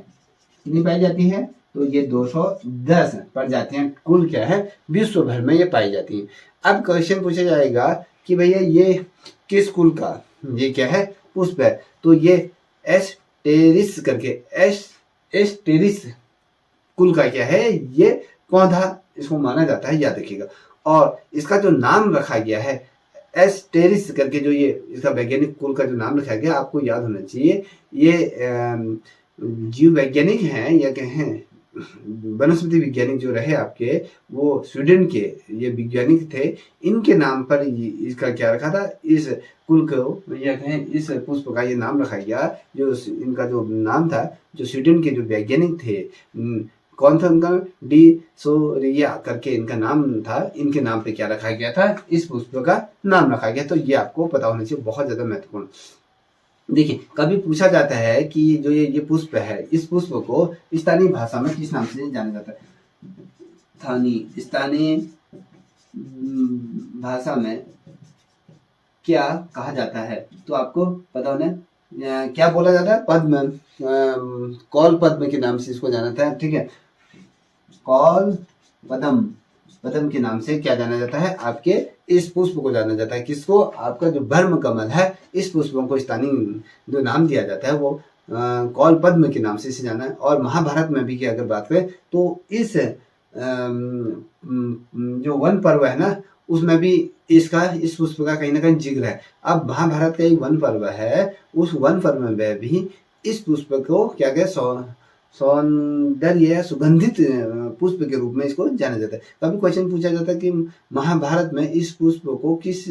Speaker 1: कितनी पाई जाती है, तो ये 210 प्रजातियां कुल क्या है विश्व भर में ये पाई जाती हैं। अब क्वेश्चन पूछा जाएगा कि भैया ये किस कुल का ये क्या है पुष्प है, तो ये एस्टेरिस करके एस्टेरिस कुल का क्या है ये पौधा इसको माना जाता है, याद रखिएगा। और इसका जो नाम रखा गया है एस्टेरिस करके, जो ये इसका वैज्ञानिक कुल का जो नाम रखा गया आपको याद होना चाहिए। ये जीव वैज्ञानिक हैं या कहें वनस्पति वैज्ञानिक जो रहे आपके, वो स्वीडन के ये वैज्ञानिक थे, इनके नाम पर इसका क्या रखा था, इस कुल को या कहें इस पुष्प का ये नाम रखा गया। जो इनका जो नाम था, जो स्वीडन के जो वैज्ञानिक थे, कौन था उनका, डी सोरिया करके इनका नाम था, इनके नाम पे क्या रखा गया था, इस पुष्प का नाम रखा गया। तो ये आपको पता होना चाहिए, बहुत ज्यादा महत्वपूर्ण। देखिए कभी पूछा जाता है कि जो ये पुष्प है, इस पुष्प को स्थानीय भाषा में किस नाम से जाना जाता है, स्थानीय भाषा में क्या कहा जाता है, तो आपको पता होना क्या बोला जाता है, पद्म, कौल पद्म के नाम से इसको जाना था। ठीक है, कौल पद्म के नाम से क्या जाना जाता है, आपके इस पुष्प को जाना जाता है, किसको, आपका जो ब्रह्म कमल है, इस पुष्प को स्थानीय जो नाम दिया जाता है वो कौल पद्म के नाम से इसे जाना है। और महाभारत में भी की अगर बात करें तो इस जो वन पर्व है ना, उसमें भी इस पुष्प का कहीं ना कहीं जिक्र है। अब महाभारत का एक वन पर्व है, उस वन पर्व में भी इस पुष्प को क्या कहते सौंदर्य या सुगंधित पुष्प के रूप में इसको जाना जाता है। कभी क्वेश्चन पूछा जाता है कि महाभारत में इस पुष्प को किस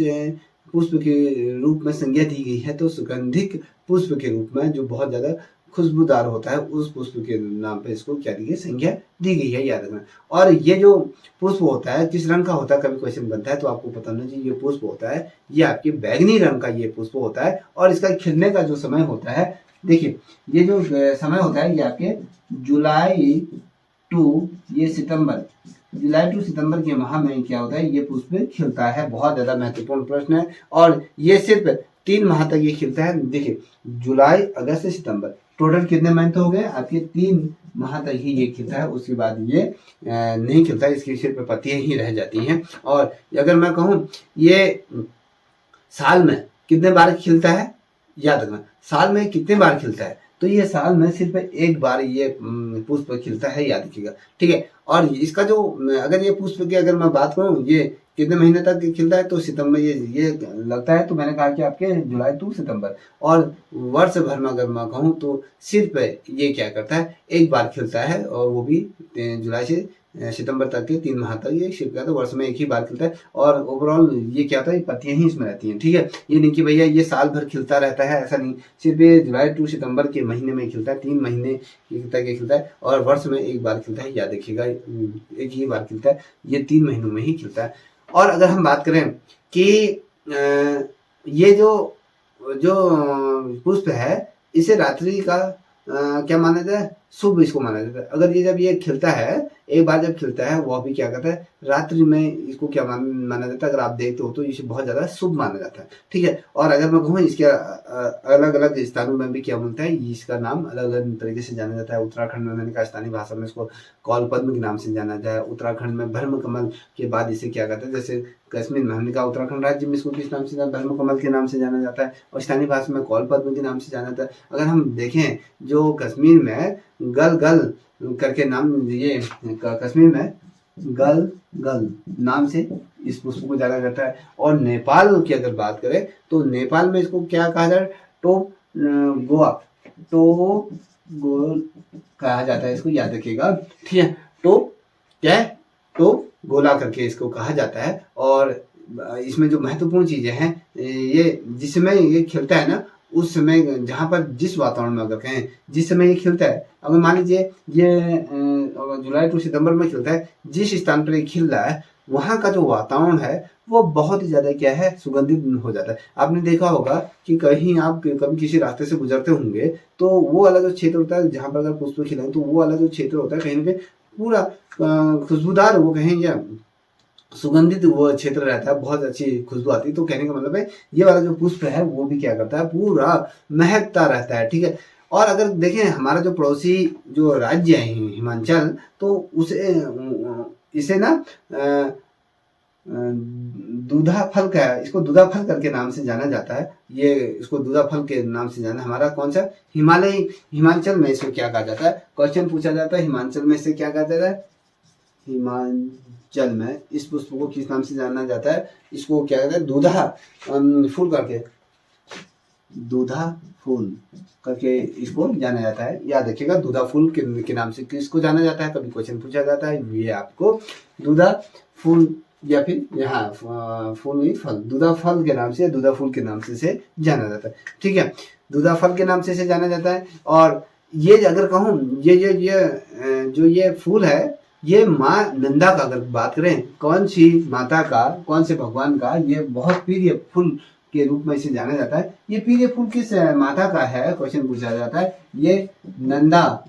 Speaker 1: पुष्प के रूप में संज्ञा दी गई है, तो सुगंधित पुष्प के रूप में, जो बहुत ज्यादा खुशबूदार होता है, उस पुष्प के नाम पे इसको क्या दी गई, संज्ञा दी गई है, याद रखना। और ये जो पुष्प होता है किस रंग का होता है, कभी क्वेश्चन बनता है तो आपको पता होना चाहिए, ये पुष्प होता है ये आपके बैंगनी रंग का ये पुष्प होता है। और इसका खिलने का जो समय होता है, देखिए ये जो समय होता है ये आपके जुलाई टू सितंबर के माह में क्या होता है, ये पुष्प खिलता है। बहुत ज्यादा महत्वपूर्ण प्रश्न है, और ये सिर्फ 3 माह तक ये खिलता है। देखिए जुलाई, अगस्त, सितंबर, टोटल कितने मंथ हो गए आपके, 3 वहां तक ही ये खिलता है, उसके बाद ये नहीं खिलता, इसकी सिर्फ पत्तियां ही रह जाती हैं। और अगर मैं कहूँ ये साल में कितने बार खिलता है, याद रखना साल में कितने बार खिलता है, तो ये साल में सिर्फ एक बार ये पुष्प खिलता है, याद रखिएगा, ठीक है। और इसका जो अगर ये पुष्प की अगर मैं बात करूँ ये कितने महीने तक खिलता है, तो सितंबर ये लगता है, तो मैंने कहा कि आपके जुलाई टू सितंबर। और वर्ष भर में अगर मैं कहूँ तो सिर्फ ये क्या करता है, एक बार खिलता है, और वो भी जुलाई से सितंबर तक के 3 माह तक ये खिलता है, तो वर्ष में एक ही बार खिलता है। और ओवरऑल ये क्या होता है, पत्तियां ही इसमें रहती हैं, ठीक है। ये नहीं कि भैया ये साल भर खिलता रहता है, ऐसा नहीं, सिर्फ ये जुलाई टू सितंबर के महीने में खिलता है, 3 महीने तक ये खिलता है, और वर्ष में एक बार खिलता है, याद रखिएगा, एक ही बार खिलता है, ये 3 महीनों में ही खिलता है। और अगर हम बात करें कि ये जो पुष्प है इसे रात्रि का क्या माना जाता है, शुभ इसको माना जाता है। अगर ये जब ये खिलता है, एक बार जब खिलता है, वह भी क्या करता है, रात्रि में इसको क्या माना जाता है, अगर आप देखते हो तो इसे बहुत ज्यादा शुभ माना जाता है, ठीक है। और अगर मैं कहूँ इसके अलग अलग स्थानों में भी क्या बोलते हैं, इसका नाम अलग अलग तरीके से जाना जाता है। उत्तराखंड में मैंने कहा स्थानीय भाषा में इसको कौल पद्म के नाम से जाना जाता है। उत्तराखंड में भ्रम कमल के बाद इसे क्या कहते हैं, जैसे कश्मीर में हमने कहा उत्तराखंड राज्य में इसको किस नाम से भ्रम कमल के नाम से जाना जाता है, और स्थानीय भाषा में कौल पद्म के नाम से जाना जाता है। अगर हम देखें जो कश्मीर में गल गल करके नाम, ये कश्मीर में गल गल नाम से इस पुष्प को जाना जाता है। और नेपाल की अगर बात करें तो नेपाल में इसको क्या कहा जाता है, टोप गोल कहा जाता है, इसको याद रखिएगा, ठीक है। टोप क्या है, टोप गोला करके इसको कहा जाता है। और इसमें जो महत्वपूर्ण चीजें हैं, ये जिस समय ये खिलता है ना, उस समय जहाँ पर जिस वातावरण में अगर कहें जिस समय ये खिलता है, अगर मान लीजिए ये जुलाई टू सितंबर में खिलता है, जिस स्थान पर ये खिल रहा है वहाँ का जो वातावरण है वो बहुत ही ज्यादा क्या है, सुगंधित हो जाता है। आपने देखा होगा कि कहीं आप कभी किसी रास्ते से गुजरते होंगे तो वो वाला जो क्षेत्र होता है जहाँ पर अगर पुष्प खिलाए, तो वो वाला जो क्षेत्र होता है कहीं ना कहीं पूरा खुशबूदार, वो कहें या सुगंधित वो क्षेत्र रहता है, बहुत अच्छी खुशबू आती है। तो कहने का मतलब है ये वाला जो पुष्प है वो भी क्या करता है, पूरा महकता रहता है, ठीक है। और अगर देखें हमारा जो पड़ोसी जो राज्य है हिमाचल, तो उसे इसे ना दूधा फल का, इसको दूधा फल करके नाम से जाना जाता है। ये इसको दूधा फल के नाम से जाना, हमारा कौन सा हिमाचल में इसको क्या कहा जाता है, क्वेश्चन पूछा जाता है हिमाचल में इसे क्या कहा जाता है, हिमाचल में इस पुष्प को किस नाम से जाना जाता है, इसको क्या कहते हैं, दूधा फूल करके, दूधा फूल करके इसको जाना जाता है। याद रखिएगा दूधा फूल के नाम से किसको जाना जाता है, कभी क्वेश्चन पूछा जाता है, ये आपको दूधा फूल या फिर यहाँ फूल नहीं फल, दूधा फल के नाम से, दूधा फूल के नाम से इसे जाना जाता है, ठीक है। दूधा फल के नाम से इसे जाना जाता है। और ये अगर कहूँ ये जो ये फूल है, ये माँ नंदा का अगर बात करें, कौन सी माता का, कौन से भगवान का ये बहुत प्रिय फूल के रूप में इसे जाना जाता है। ये प्रिय फूल किस माता का है, क्वेश्चन पूछा जाता है, ये नंदा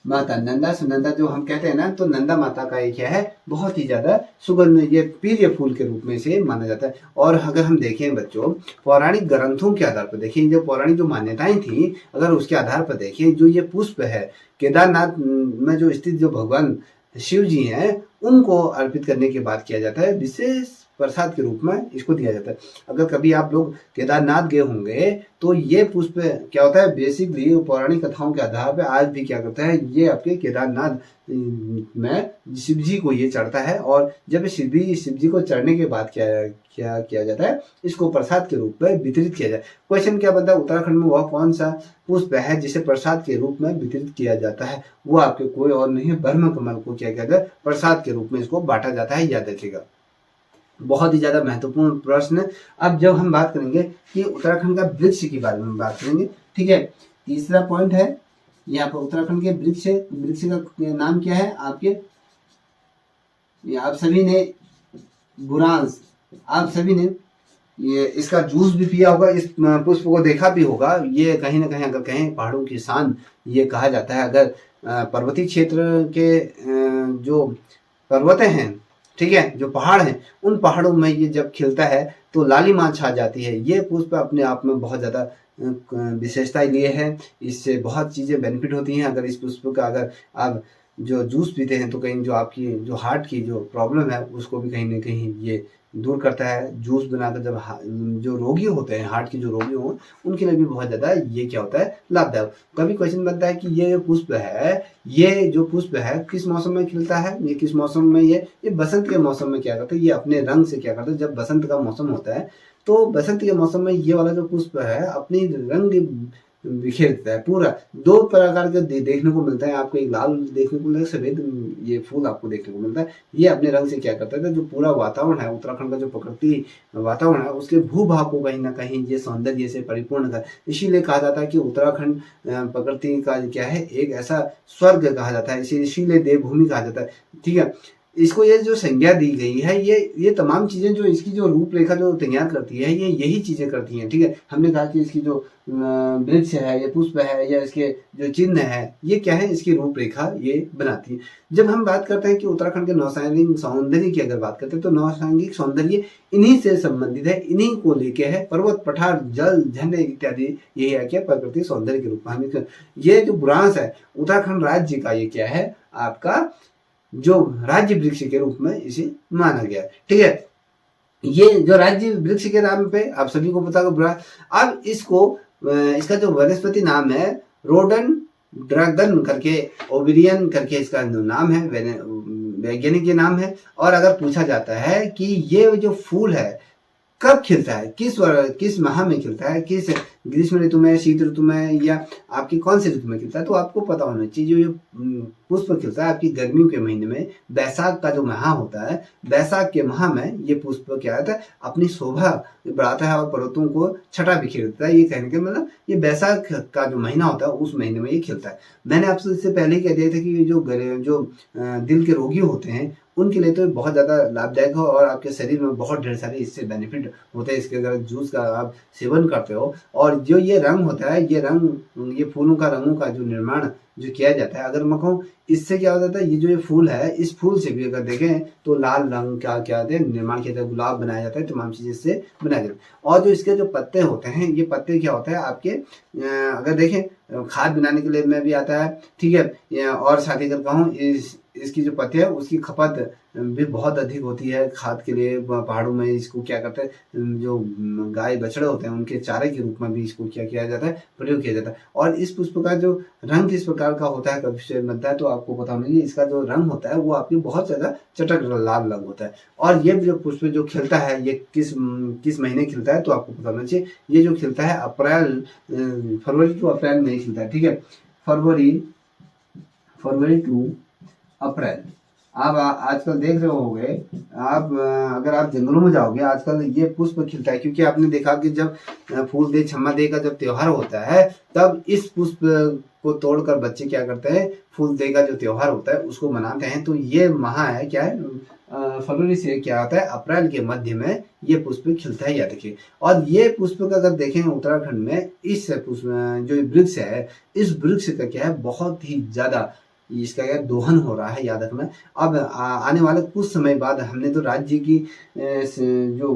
Speaker 1: माता, नंदा सुनंदा जो हम कहते हैं ना, तो नंदा माता का ये क्या है, बहुत ही ज्यादा सुगंध, ये प्रिय फूल के रूप में इसे माना जाता है। और अगर हम देखें बच्चों पौराणिक ग्रंथों के आधार पर देखें, जो पौराणिक जो मान्यताएं थी, अगर उसके आधार पर देखें, जो ये पुष्प है केदारनाथ में जो स्थित जो भगवान शिव जी हैं उनको अर्पित करने के बाद किया जाता है, विशेष प्रसाद के रूप में इसको दिया जाता है। अगर कभी आप लोग केदारनाथ गए होंगे तो ये पुष्प क्या होता है, बेसिकली पौराणिक कथाओं के आधार पर आज भी क्या करता है, ये आपके केदारनाथ में शिव जी को ये चढ़ता है। और जब शिव जी को चढ़ने के बाद क्या किया जाता है, इसको प्रसाद के रूप में वितरित किया जाए। क्वेश्चन क्या बनता है, उत्तराखंड में वह कौन सा पुष्प है जिसे प्रसाद के रूप में वितरित किया जाता है, वो आपके कोई और नहीं है, ब्रह्म कमल को क्या कहते हैं, प्रसाद के रूप में इसको बांटा जाता है, याद रखिएगा। बहुत ही ज्यादा महत्वपूर्ण प्रश्न। अब जब हम बात करेंगे कि उत्तराखंड का वृक्ष के बारे में बात करेंगे, ठीक है। तीसरा पॉइंट है यहाँ पर उत्तराखंड के वृक्ष का नाम क्या है आपके, आप सभी ने बुरांस, आप सभी ने ये इसका जूस भी पिया होगा, इस पुष्प को देखा भी होगा। ये कहीं ना कहीं अगर कहें पहाड़ों की शान ये कहा जाता है। अगर पर्वतीय क्षेत्र के जो पर्वतें हैं, ठीक है, जो पहाड़ हैं, उन पहाड़ों में ये जब खिलता है तो लालिमा छा जाती है। ये पुष्प अपने आप में बहुत ज्यादा विशेषता ये है, इससे बहुत चीज़ें बेनिफिट होती हैं। अगर इस पुष्प का अगर आप जो जूस पीते हैं तो कहीं जो आपकी जो हार्ट की जो प्रॉब्लम है उसको भी कहीं ना कहीं ये दूर करता है। जूस बनाकर जब जो रोगी होते हैं, हार्ट के जो रोगी हों, उनके लिए भी बहुत ज़्यादा ये क्या होता है, लाभदायक। कभी क्वेश्चन बनता है कि ये जो पुष्प है, ये जो पुष्प है किस मौसम में खिलता है, ये किस मौसम में, ये बसंत के मौसम में क्या करता है, ये अपने रंग से क्या करता है। जब बसंत का मौसम होता है तो बसंत के मौसम में ये वाला जो पुष्प है अपनी रंग बिखेर देता है पूरा। दो प्रकार के देखने को मिलता है आपको, एक लाल देखने को मिलता है, सफेद ये फूल आपको देखने को मिलता है। ये अपने रंग से क्या करता है, जो पूरा वातावरण है उत्तराखंड का, जो प्रकृति वातावरण है, उसके भूभाग को कहीं ना कहीं ये सौंदर्य से परिपूर्ण कर। इसीलिए कहा जाता है कि उत्तराखंड प्रकृति का क्या है, एक ऐसा स्वर्ग कहा जाता है, इसीलिए देवभूमि कहा जाता है। ठीक है, इसको ये जो संज्ञा दी गई है, ये तमाम चीजें जो इसकी जो रूपरेखा जो तैयार करती है, ये यही चीजें करती हैं। ठीक है, हमने कहा कि इसकी जो वृक्ष है, ये पुष्प है, या इसके जो चिन्ह है, ये क्या है, इसकी रूपरेखा ये बनाती है। जब हम बात करते हैं कि उत्तराखंड के नौसैनिक सौंदर्य की अगर बात करते हैं तो नौसैनिक सौंदर्य इन्हीं से संबंधित है, इन्हीं को लेके है। पर्वत, पठार, जल, झरने इत्यादि यही है क्या, प्रकृति सौंदर्य के रूप में हमें ये जो बुरांश है उत्तराखंड राज्य का, ये क्या है आपका जो राज्य वृक्ष के रूप में इसे माना गया। ठीक है, ये जो राज्य वृक्ष के नाम पे आप सभी को पता होगा। अब इसका जो वनस्पति नाम है रोडन ड्रैगन करके, ओबेरियन करके इसका नाम है, वैज्ञानिक ये नाम है। और अगर पूछा जाता है कि ये जो फूल है कब खिलता है, किस माह में खिलता है, किस ग्रीष्म ऋतु में, शीत ऋतु में, या आपकी कौन सी ऋतु में खिलता है, तो आपको पता होना चाहिए। जो ये पुष्प खिलता है आपकी गर्मियों के महीने में, बैसाख का जो माह होता है, बैसाख के माह में ये पुष्प क्या होता है, अपनी शोभा बढ़ाता है और पर्वतों को छटा बिखेर देता है। ये कहने के मतलब ये बैसाख का जो महीना होता है उस महीने में ये खिलता है। मैंने आपसे इससे पहले ही कह दिया था कि जो दिल के रोगी होते हैं उनके लिए तो बहुत ज़्यादा लाभदायक हो, और आपके शरीर में बहुत ढेर सारे इससे बेनिफिट होते हैं। इसके अगर जूस का आप सेवन करते हो, और जो ये रंग होता है, ये फूलों का रंगों का जो निर्माण जो किया जाता है, अगर मैं कहूँ इससे क्या हो जाता है, ये जो ये फूल है, इस फूल से भी अगर देखें तो लाल रंग क्या क्या निर्माण किया जाता है, गुलाब बनाया जाता है, तमाम चीज़ें इससे बनाया जाता है। और जो इसके जो पत्ते होते हैं, ये पत्ते क्या होता है आपके, अगर देखें खाद बनाने के लिए में भी आता है। ठीक है, और साथ ही अगर कहूँ इसकी जो पत्ते है उसकी खपत भी बहुत अधिक होती है खाद के लिए। पहाड़ों में इसको क्या करते हैं, जो गाय बछड़े होते हैं उनके चारे के रूप में भी इसको क्या किया जाता है, प्रयोग किया जाता है। और इस पुष्प का जो रंग किस प्रकार का होता है, कभी से बनता है, तो आपको पता होना चाहिए। इसका जो रंग होता है वो आपके बहुत ज़्यादा चटक लाल रंग होता है। और ये जो पुष्प जो खिलता है, ये किस महीने खिलता है, तो आपको पता होना चाहिए। ये जो खिलता है फरवरी टू अप्रैल में ही खिलता है। ठीक है, फरवरी टू अप्रैल। आप आजकल देख रहे होंगे, अगर आप जंगलों में जाओगे आजकल ये पुष्प खिलता है, क्योंकि आपने देखा कि जब फूल दे छम्मा दे का जब त्योहार होता है, तब इस पुष्प को तोड़कर बच्चे क्या करते हैं, फूल दे का जो त्योहार होता है उसको मनाते हैं। तो ये माह है क्या है, फरवरी से क्या होता है, अप्रैल के मध्य में ये पुष्प खिलता है, याद रखिए। और ये पुष्प का अगर देखें उत्तराखंड में, इस पुष्प जो वृक्ष है, इस वृक्ष का क्या है, बहुत ही ज्यादा इसका क्या दोहन हो रहा है, याद रखना। अब आने वाले कुछ समय बाद हमने तो राज्य की जो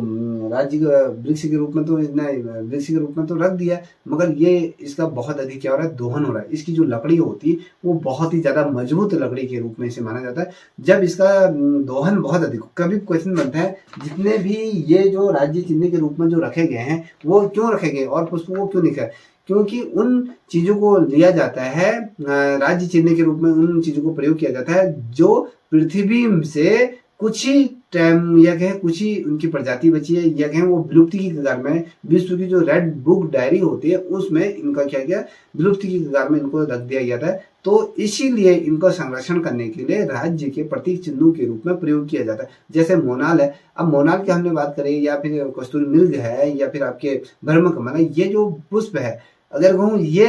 Speaker 1: राज्य वृक्ष के रूप में तो वृक्ष के रूप में तो रख दिया, मगर ये इसका बहुत अधिक क्या हो रहा है, दोहन हो रहा है। इसकी जो लकड़ी होती है वो बहुत ही ज्यादा मजबूत लकड़ी के रूप में इसे माना जाता है। जब इसका दोहन बहुत अधिक, कभी क्वेश्चन बनता है जितने भी ये जो राज्य चिन्ह के रूप में जो रखे गए हैं वो क्यों रखे गए और पुष्पों को क्यों लिखा है, क्योंकि उन चीजों को लिया जाता है राज्य चिन्ह के रूप में, उन चीजों को प्रयोग किया जाता है जो पृथ्वी से कुछ ही टाइम या कहें कुछ ही उनकी प्रजाति बची है, या कहें वो विलुप्ति की कगार में। विश्व की जो रेड बुक डायरी होती है उसमें इनका क्या किया, विलुप्ति की कगार में इनको रख दिया गया था। तो इसीलिए इनको संरक्षण करने के लिए राज्य के प्रतीक चिन्हों के रूप में प्रयोग किया जाता है। जैसे मोनाल है, अब मोनाल की हमने बात करें, या फिर कस्तूरी मृग है, या फिर आपके ब्रह्मकमल है, ये जो पुष्प है अगर कहूँ ये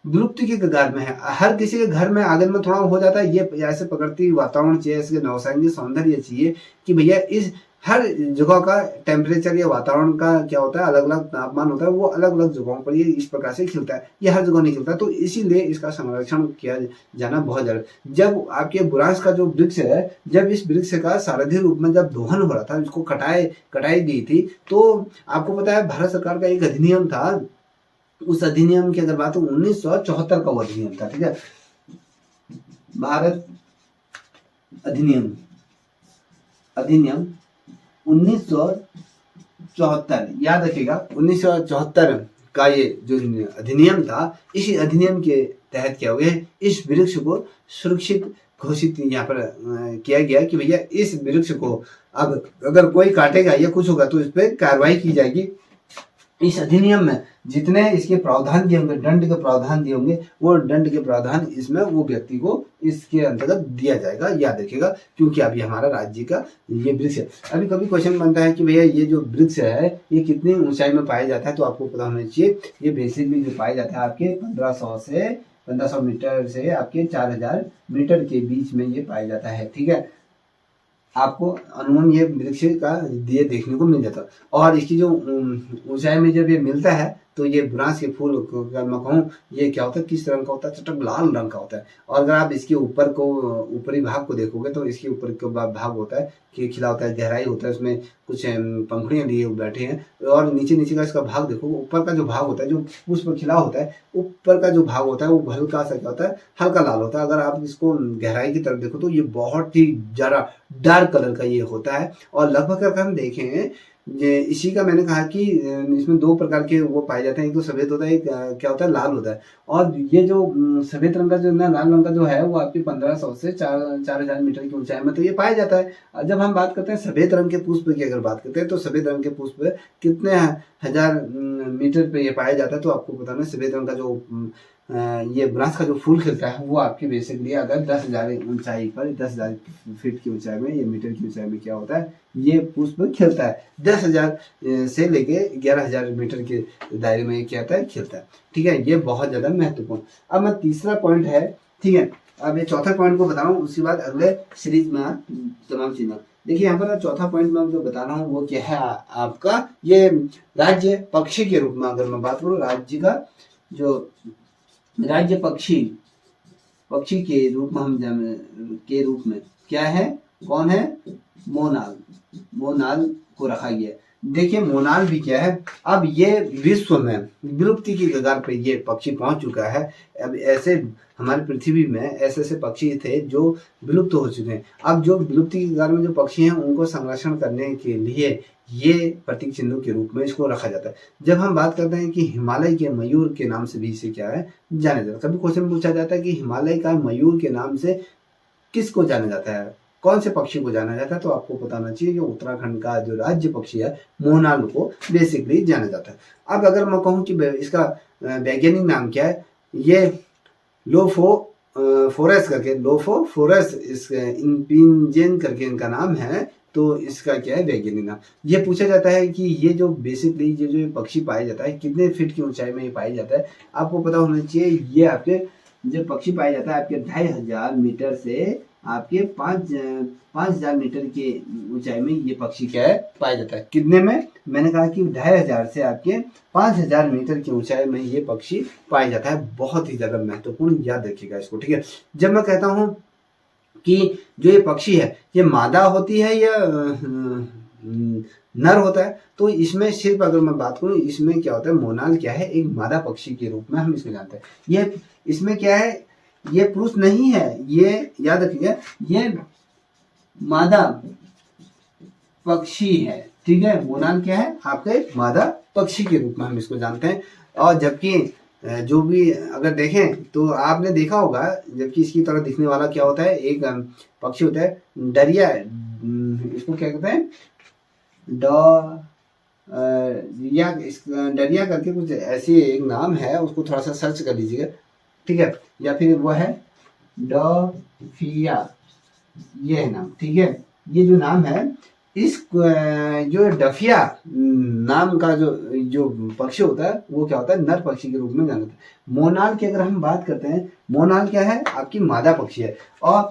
Speaker 1: विलुप्ति के कगार में है। हर किसी के घर में आंगन में थोड़ा हो जाता है। ये ऐसे प्रकृति वातावरण चाहिए, इसके नौसैनिक सौंदर्य चाहिए कि भैया इस हर जगह का टेम्परेचर या वातावरण का क्या होता है, अलग अलग तापमान होता है, वो अलग अलग जगहों पर ये इस प्रकार से खिलता है, ये हर जगह नहीं खिलता। तो इसीलिए इसका संरक्षण किया जाना बहुत जरूरी। जब आपके बुरांश का जो वृक्ष है, जब इस वृक्ष का सारथी रूप में जब दोहन हो रहा था, इसको कटाई गई थी, तो आपको पता है भारत सरकार का एक अधिनियम था उस अधिनियम की अगर बात हो 1974 का वो अधिनियम था, ठीक है, भारत अधिनियम 1974, याद रखिएगा 1974 का ये जो अधिनियम था, इसी अधिनियम के तहत क्या हो गया, इस वृक्ष को सुरक्षित घोषित यहाँ पर किया गया कि भैया इस वृक्ष को अगर कोई काटेगा या कुछ होगा तो इस पर कार्रवाई की जाएगी। इस अधिनियम में जितने इसके प्रावधान दिए होंगे, दंड के प्रावधान दिए होंगे, वो दंड के प्रावधान इसमें वो व्यक्ति को इसके अंतर्गत दिया जाएगा, याद रखिएगा, क्योंकि अभी हमारा राज्य का ये वृक्ष है। अभी कभी क्वेश्चन बनता है कि भैया ये जो वृक्ष है ये कितनी ऊंचाई में पाया जाता है, तो आपको पता होना चाहिए ये बेसिकली जो पाया जाता है आपके 1500 मीटर से आपके 4000 मीटर के बीच में ये पाया जाता है, ठीक है। आपको अनुमान ये वृक्ष का ये देखने को मिल जाता है। और इसकी जो ऊंचाई में जब ये मिलता है तो ये बुरांस के फूल अगर मैं कहूँ ये क्या होता है, किस रंग का होता है, चटक लाल रंग का होता है। और अगर आप इसके ऊपरी भाग को देखोगे तो इसके ऊपर का भाग होता है कि खिला होता है, गहराई होता है, उसमें कुछ पंखुड़ियां लिए बैठे हैं। और नीचे का इसका भाग देखो, ऊपर का जो भाग होता है, जो पुष्प खिला होता है, ऊपर का जो भाग होता है वो हल्का सा क्या होता है, हल्का लाल होता है। अगर आप इसको गहराई की तरफ देखो तो ये बहुत ही ज्यादा डार्क कलर का ये होता है। और लगभग अगर हम देखें ये इसी का मैंने कहा कि इसमें दो प्रकार के वो पाए जाते हैं, एक तो सफेद होता है, एक क्या होता है, लाल होता है। और ये जो सफेद रंग का जो ना लाल रंग का जो है वो आपकी 1500 से 4000 मीटर की ऊंचाई में तो ये पाया जाता है। जब हम बात करते हैं सफेद रंग के पुष्प की अगर बात करते हैं तो सफेद रंग के पुष्प कितने हजार मीटर पे ये पाया जाता है, तो आपको बताना सफेद रंग का जो ये बुरांस का जो फूल खिलता है वो आपके बेसिकली अगर 10,000 ऊंचाई पर 10,000 फीट की ऊंचाई में या मीटर की ऊंचाई में क्या होता है, ये पुष्प खिलता है। 10,000 से लेके 11,000 मीटर के दायरे में क्या होता है, खिलता है, ठीक है। ये बहुत ज्यादा महत्वपूर्ण। अब मैं तीसरा पॉइंट है, ठीक है, अब ये चौथा पॉइंट को बता रहा हूँ, उसके बाद अगले सीरीज में तमाम चीजें। देखिए यहाँ पर चौथा पॉइंट में जो बता रहा हूँ वो क्या है आपका, ये राज्य पक्षी के रूप में अगर मैं बात करूँ, राज्य का जो राज्य पक्षी के रूप में हम क्या है, कौन है, मोनाल को रखा गया। देखिए मोनाल भी क्या है, अब ये विश्व में विलुप्ति की कगार पे ये पक्षी पहुंच चुका है। अब ऐसे हमारी पृथ्वी में ऐसे पक्षी थे जो विलुप्त हो चुके हैं। अब जो विलुप्ति की कगार में जो पक्षी हैं उनको संरक्षण करने के लिए ये प्रतीक चिन्हों के रूप में इसको रखा जाता है। जब हम बात करते हैं कि हिमालय के मयूर के नाम से भी इसे क्या है, जाना जाता है। कभी क्वेश्चन पूछा जाता है कि हिमालय का मयूर के नाम से किसको जाना जाता है, कौन से पक्षी को जाना जाता है, तो आपको बताना चाहिए कि उत्तराखंड का जो राज्य पक्षी है मोनाल को बेसिकली जाना जाता है। अब अगर मैं कहूँ कि इसका वैज्ञानिक नाम क्या है, ये लोफोफोरस इस इम्पिंजेन करके इनका नाम है, तो इसका क्या है वैज्ञानिक नाम। ये पूछा जाता है कि ये जो बेसिकली ये जो पक्षी पाया जाता है कितने फीट की ऊंचाई में ये पाया जाता है, आपको पता होना चाहिए। ये आपके जो पक्षी पाया जाता है आपके 2500 मीटर से आपके 5,000 मीटर के ऊंचाई में ये पक्षी क्या है, पाया जाता है। कितने में, मैंने कहा कि 2500 से आपके 5,000 मीटर की ऊंचाई में ये पक्षी पाया जाता है। बहुत ही ज्यादा महत्वपूर्ण, याद रखिएगा इसको, ठीक है। जब मैं कहता हूँ कि जो ये पक्षी है ये मादा होती है या नर होता है, तो इसमें सिर्फ अगर मैं बात करूं इसमें क्या होता है, मोनाल क्या है, एक मादा पक्षी के रूप में हम इसको जानते हैं। ये इसमें क्या है, ये पुरुष नहीं है, ये याद रखिएगा, ये मादा पक्षी है, ठीक है। मोनाल क्या है, आपके मादा पक्षी के रूप में हम इसको जानते हैं। और जबकि जो भी अगर देखें तो आपने देखा होगा, जबकि इसकी तरह दिखने वाला क्या होता है, एक पक्षी होता है डरिया, इसको क्या कहते हैं, डरिया करके कुछ ऐसी एक नाम है, उसको थोड़ा सा सर्च कर लीजिएगा, ठीक है। या फिर वो है डफिया, ये है नाम, ठीक है। ये जो नाम है, इस जो डफिया नाम का जो पक्षी होता है वो क्या होता है, नर पक्षी के रूप में जाना जाता है। मोनाल की अगर हम बात करते हैं, मोनाल क्या है, आपकी मादा पक्षी है। और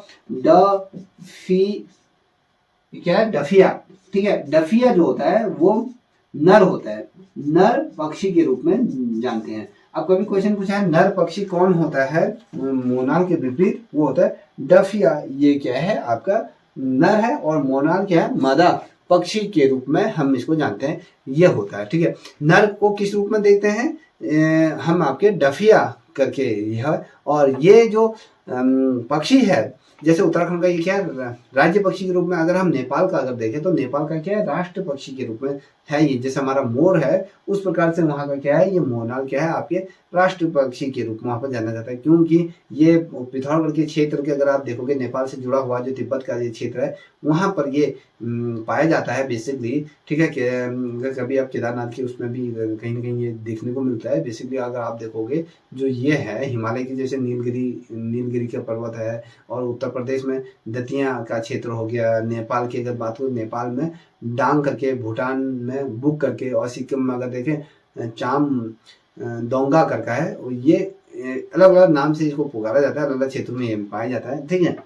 Speaker 1: क्या है, डफिया, ठीक है। डफिया जो होता है वो नर होता है, नर पक्षी के रूप में जानते हैं। अब कभी क्वेश्चन पूछा है नर पक्षी कौन होता है मोनाल के विपरीत, वो होता है डफिया। ये क्या है, आपका नर है, और मोनाल क्या है, मादा पक्षी के रूप में हम इसको जानते हैं, ये होता है। ठीक है, नर को किस रूप में देखते हैं, हम आपके डफिया करके यह, और ये जो पक्षी है, जैसे उत्तराखंड का ये क्या है, राज्य पक्षी के रूप में अगर हम नेपाल का अगर देखें तो नेपाल का क्या है, राष्ट्र पक्षी के रूप में है ये। जैसे हमारा मोर है उस प्रकार से वहाँ का क्या है, ये मोरनाल क्या है, आपके राष्ट्र पक्षी के रूप में वहाँ पर जाना जाता है। क्योंकि ये पिथौरागढ़ के क्षेत्र के अगर आप देखोगे, नेपाल से जुड़ा हुआ जो तिब्बत का ये क्षेत्र है, वहाँ पर ये पाया जाता है बेसिकली। ठीक है, अगर कभी आप केदारनाथ के उसमें भी कहीं ना कहीं ये देखने को मिलता है। बेसिकली अगर आप देखोगे जो ये है हिमालय की, जैसे नीलगिरी का पर्वत है, और उत्तर प्रदेश में दतिया का क्षेत्र हो गया, नेपाल की अगर बात करूँ, नेपाल में डांग करके, भूटान में बुक करके, और सिक्किम में अगर देखें चाम दोंगा करका है, ये अलग अलग नाम से इसको पुकारा जाता है, अलग अलग क्षेत्रों में ये पाया जाता है। ठीक है,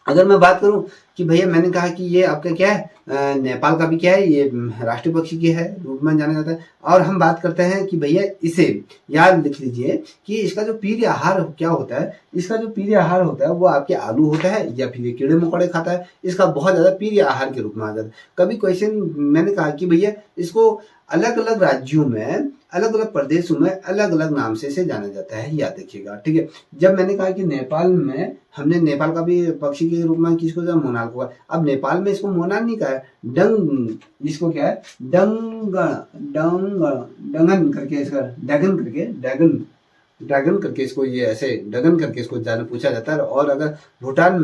Speaker 1: अगर मैं बात करूं कि भैया मैंने कहा कि ये आपका क्या है, नेपाल का भी क्या है, ये राष्ट्रीय पक्षी की है रूप में जाना जाता है। और हम बात करते हैं कि भैया इसे याद लिख लीजिए कि इसका जो प्रिय आहार क्या होता है, इसका जो प्रिय आहार होता है वो आपके आलू होता है, या फिर ये कीड़े मकोड़े खाता है। इसका बहुत ज्यादा प्रिय आहार के रूप में आ जाता है। कभी क्वेश्चन मैंने कहा कि भैया इसको अलग अलग राज्यों में, अलग अलग प्रदेशों में अलग अलग नाम से इसे जाना जाता है, याद रखिएगा। ठीक है, जब मैंने कहा कि नेपाल में, हमने नेपाल का भी पक्षी के रूप में किसको जाना, मोनाल को। अब नेपाल में इसको मोनाल नहीं कहा है, डंग, इसको क्या है, डंगन करके, इसका ड्रैगन करके इसको, ये ऐसे डगन करके इसको जाना पूछा जाता है। और अगर भूटान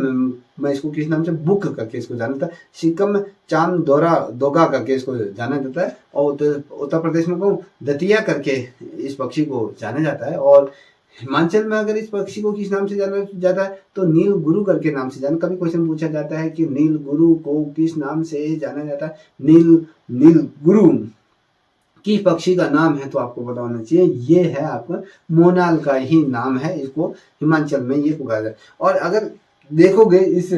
Speaker 1: में इसको किस नाम से, बुक करके इसको जाना जाता है। सिक्किम में चाम दोगा करके इसको जाना जाता है, और उत्तर प्रदेश में कहूँ दतिया करके इस पक्षी को जाना जाता है। और हिमाचल में अगर इस पक्षी को किस नाम से जाना जाता है तो नील गुरु करके नाम से जाना। कभी क्वेश्चन पूछा जाता है कि नील गुरु को किस नाम से जाना जाता है, नील गुरु किस पक्षी का नाम है, तो आपको पता होना चाहिए ये है आपका मोनाल का ही नाम है, इसको हिमाचल में ये पुकारा जाए। और अगर देखोगे इस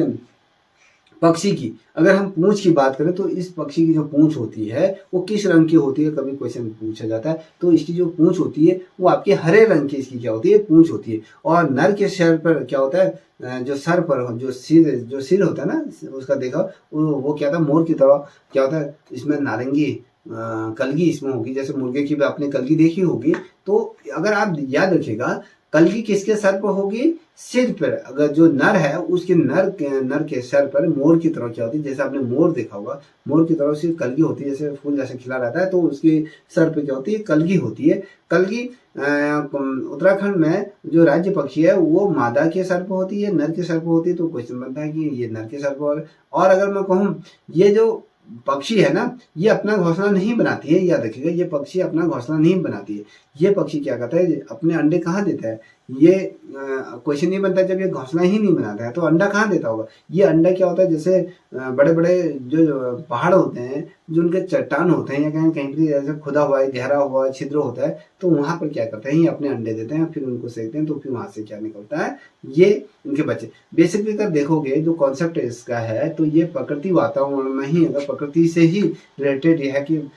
Speaker 1: पक्षी की, अगर हम पूंछ की बात करें तो इस पक्षी की जो पूंछ होती है वो किस रंग की होती है, कभी क्वेश्चन पूछा जाता है तो इसकी जो पूंछ होती है वो आपके हरे रंग की इसकी क्या होती है, पूंछ होती है। और नर के सिर पर क्या होता है, जो सर पर जो सिर होता है ना उसका, देखा वो क्या था, मोर की तरह क्या होता है, इसमें नारंगी कलगी इसमें होगी। जैसे मुर्गे की भी आपने कलगी देखी होगी, तो अगर आप याद रखिएगा कलगी किसके सर पर होगी, सिर पर। अगर जो नर है उसके नर के सर पर मोर की तरह क्या होती है, जैसे आपने मोर देखा होगा, मोर की तरह से कलगी होती है, जैसे फूल जैसे खिला रहता है तो उसके सर पे क्या होती है, कलगी होती है। कलगी उत्तराखंड में जो राज्य पक्षी है वो मादा के सर पर होती है, नर के सर पर होती है। तो क्वेश्चन बनता है कि ये नर के सर पर। और अगर मैं कहूँ ये जो पक्षी है ना, ये अपना घोंसला नहीं बनाती है, याद रखिएगा, ये पक्षी अपना घोंसला नहीं बनाती है। ये पक्षी क्या करता है, अपने अंडे कहाँ देता है, ये क्वेश्चन नहीं बनता जब ये घोंसला ही नहीं बनाता है तो अंडा कहाँ देता होगा। ये अंडा क्या होता है, जैसे बड़े बड़े जो पहाड़ होते हैं, जो उनके चट्टान होते हैं, या कहीं कहीं भी जैसे खुदा हुआ है, गहरा हुआ छिद्र होता है, तो वहां पर क्या करते हैं, ये अपने अंडे देते हैं, फिर उनको सेकते हैं, तो फिर वहां से क्या निकलता है, ये उनके बच्चे। बेसिकली अगर देखोगे जो कॉन्सेप्ट इसका है, तो ये प्रकृति वातावरण में ही, अगर प्रकृति से ही रिलेटेड ये है कि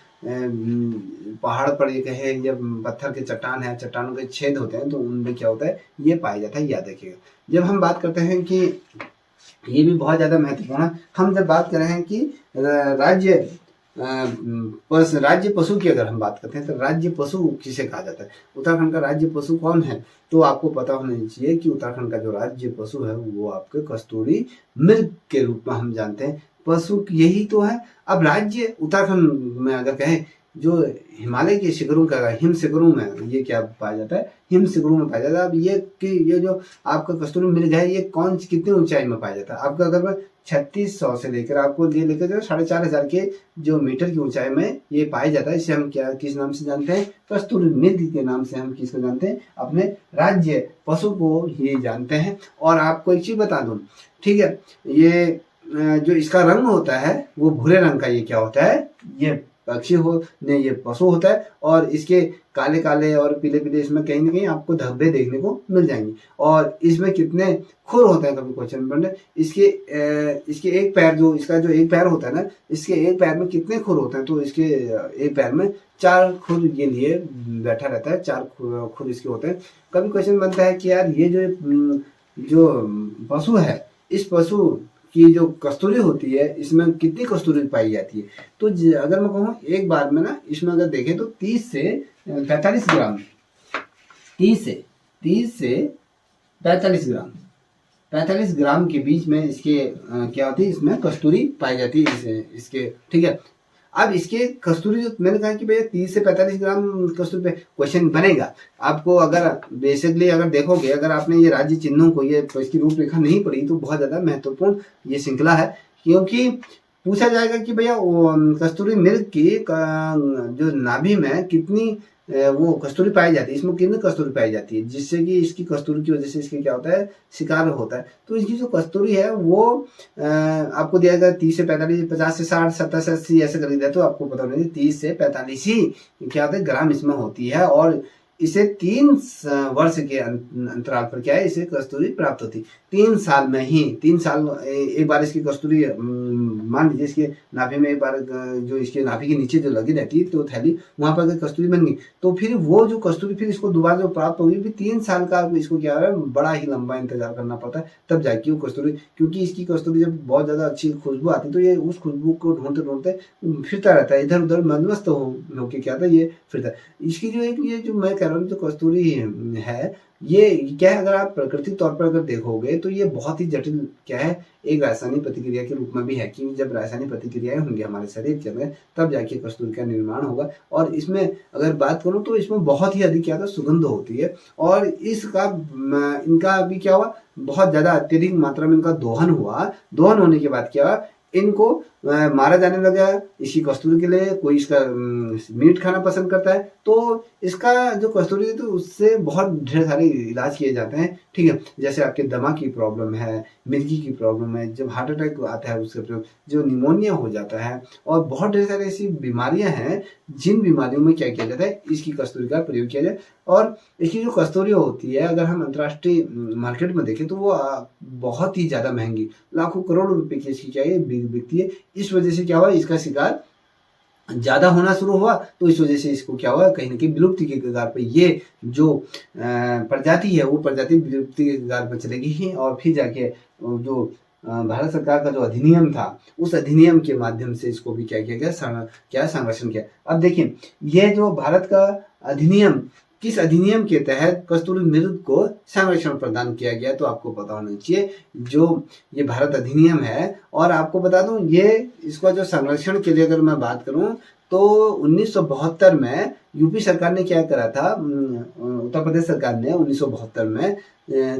Speaker 1: पहाड़ पर ये कहे या पत्थर के चट्टान है, चट्टानों के छेद होते हैं, तो उनमें क्या होता है, ये पाया जाता है, याद रखिएगा। जब हम बात करते हैं कि ये भी बहुत ज्यादा महत्वपूर्ण है, हम जब बात कर रहे हैं कि राज्य पशु की अगर हम बात करते हैं तो राज्य पशु किसे कहा जाता है, उत्तराखंड का राज्य पशु कौन है, तो आपको पता होना चाहिए कि उत्तराखंड का जो राज्य पशु है वो आपके कस्तूरी मृग के रूप में हम जानते हैं। पशु यही तो है। अब राज्य उत्तराखंड में अगर कहें, जो हिमालय के शिखरों का, हिम शिखरों में ये क्या पाया जाता है, हिम शिखरों में पाया जाता है। अब ये जो आपका कस्तूरी मृग है, ये कितनी ऊंचाई में पाया जाता है, आपका अगर मैं 3600 से लेकर आपको ये लेकर जो 4500 के जो मीटर की ऊंचाई में ये पाया जाता है, इसे हम क्या किस नाम से जानते हैं, कस्तूरी मृग के नाम से हम किसको जानते हैं, अपने राज्य पशु को ही जानते हैं। और आपको एक चीज बता दूं, ठीक है, ये जो इसका रंग होता है वो भूरे रंग का, ये क्या होता है, ये पक्षी ये पशु होता है। और इसके काले काले और पीले पीले इसमें कहीं ना कहीं आपको धब्बे देखने को मिल जाएंगे। और इसमें कितने खुर होते हैं, कभी क्वेश्चन बन, इसके एक पैर, जो इसका जो एक पैर होता है ना, इसके एक पैर में कितने खुर होते हैं, तो इसके एक पैर में 4 खुर ये लिए बैठा रहता है, 4 खुर इसके होते हैं। कभी क्वेश्चन बनता है कि यार ये जो पशु है, इस पशु की जो कस्तूरी होती है इसमें कितनी कस्तूरी पाई जाती है, तो अगर मैं कहूँ एक बार में ना इसमें अगर देखें तो 30 से 45 ग्राम, 30 से 45 ग्राम, 45 ग्राम के बीच में इसके क्या होती है, इसमें कस्तूरी पाई जाती है इसके, ठीक है। अब इसके कस्तूरी जो मैंने कहा कि भैया 30 से 45 ग्राम कस्तूरी पे क्वेश्चन बनेगा आपको, अगर बेसिकली अगर देखोगे, अगर आपने ये राज्य चिन्हों को ये तो इसकी रूपरेखा नहीं पढ़ी तो बहुत ज़्यादा महत्वपूर्ण ये श्रृंखला है, क्योंकि पूछा जाएगा कि भैया कस्तूरी मृग की जो नाभि में कितनी वो कस्तूरी पाई जाती है, इसमें कितनी कस्तूरी पाई जाती है, जिससे कि इसकी कस्तूरी की वजह से इसके क्या होता है, शिकार होता है। तो इसकी जो कस्तूरी है वो आपको दिया गया 30 से 45, 50 से 60, 70 से 80 ऐसे कर दिया, तो आपको पता होना चाहिए 30 से 45 ही क्या होता है ग्राम इसमें होती है, और इसे 3 वर्ष के अंतराल पर क्या है, इसे कस्तूरी प्राप्त होती, 3 साल में ही, 3 साल एक बार इसकी कस्तूरी मान लीजिए इसके नाभि में एक बार जो इसके नाभि के नीचे जो लगी रहती है तो थैली, वहां पर अगर कस्तूरी बन गई तो फिर वो जो कस्तूरी फिर इसको दोबारा जो प्राप्त होगी फिर 3 साल का इसको क्या है, बड़ा ही लंबा इंतजार करना पड़ता है, तब जाके वो कस्तूरी, क्योंकि इसकी कस्तूरी जब बहुत ज्यादा अच्छी खुशबू आती है तो ये उस खुशबू को ढूंढते ढूंढते फिरता रहता है, इधर उधर मदमस्त होके क्या था ये फिरता है। इसकी जो एक ये जो मैं कह रहा हूँ जो कस्तूरी है ये क्या है, अगर आप प्राकृतिक तौर पर अगर देखोगे तो ये बहुत ही जटिल क्या है, एक रासायनिक प्रतिक्रिया के रूप में भी है, कि जब रासायनिक प्रतिक्रियाएं होंगी हमारे शरीर के अंदर तब जाके कस्तूरी का निर्माण होगा। और इसमें अगर बात करूं तो इसमें बहुत ही अधिक क्या सुगंध होती है, और इसका इनका अभी क्या हुआ, बहुत ज्यादा अत्यधिक मात्रा में इनका दोहन हुआ, दोहन होने के बाद क्या हुआ, इनको मारा जाने लगा इसी कस्तूरी के लिए, कोई इसका मीट खाना पसंद करता है, तो इसका जो कस्तूरी है तो उससे बहुत ढेर सारे इलाज किए जाते हैं, ठीक है। जैसे आपके दमा की प्रॉब्लम है, मिर्गी की प्रॉब्लम है, जब हार्ट अटैक आता है उसके प्रयोग, जो निमोनिया हो जाता है, और बहुत ढेर सारी ऐसी बीमारियां हैं जिन बीमारियों में क्या किया जाता है, इसकी कस्तूरी का प्रयोग किया जाए। और इसकी जो कस्तूरी होती है अगर हम अंतर्राष्ट्रीय मार्केट में देखें तो वो बहुत ही ज्यादा महंगी, लाखों करोड़ों रुपए की इसकी क्या है बिकती है। इस वजह से क्या हुआ, इसका शिकार ज्यादा होना शुरू हुआ, तो इस वजह से इसको क्या हुआ, कहीं ना कहीं विलुप्ति के कगार पे ये जो प्रजाति है वो प्रजाति विलुप्ति के कगार पर चलेगी ही। और फिर जाके जो भारत सरकार का जो अधिनियम था उस अधिनियम के माध्यम से इसको भी क्या किया गया, क्या संरक्षण किया। अब देखिए ये जो भारत का अधिनियम, किस अधिनियम के तहत कस्तूरी मृग को संरक्षण प्रदान किया गया, तो आपको पता होना चाहिए जो ये भारत अधिनियम है। और आपको बता दूं ये इसका जो संरक्षण के लिए अगर मैं बात करूं तो 1972 में यूपी सरकार ने क्या करा था, उत्तर प्रदेश सरकार ने 1972 में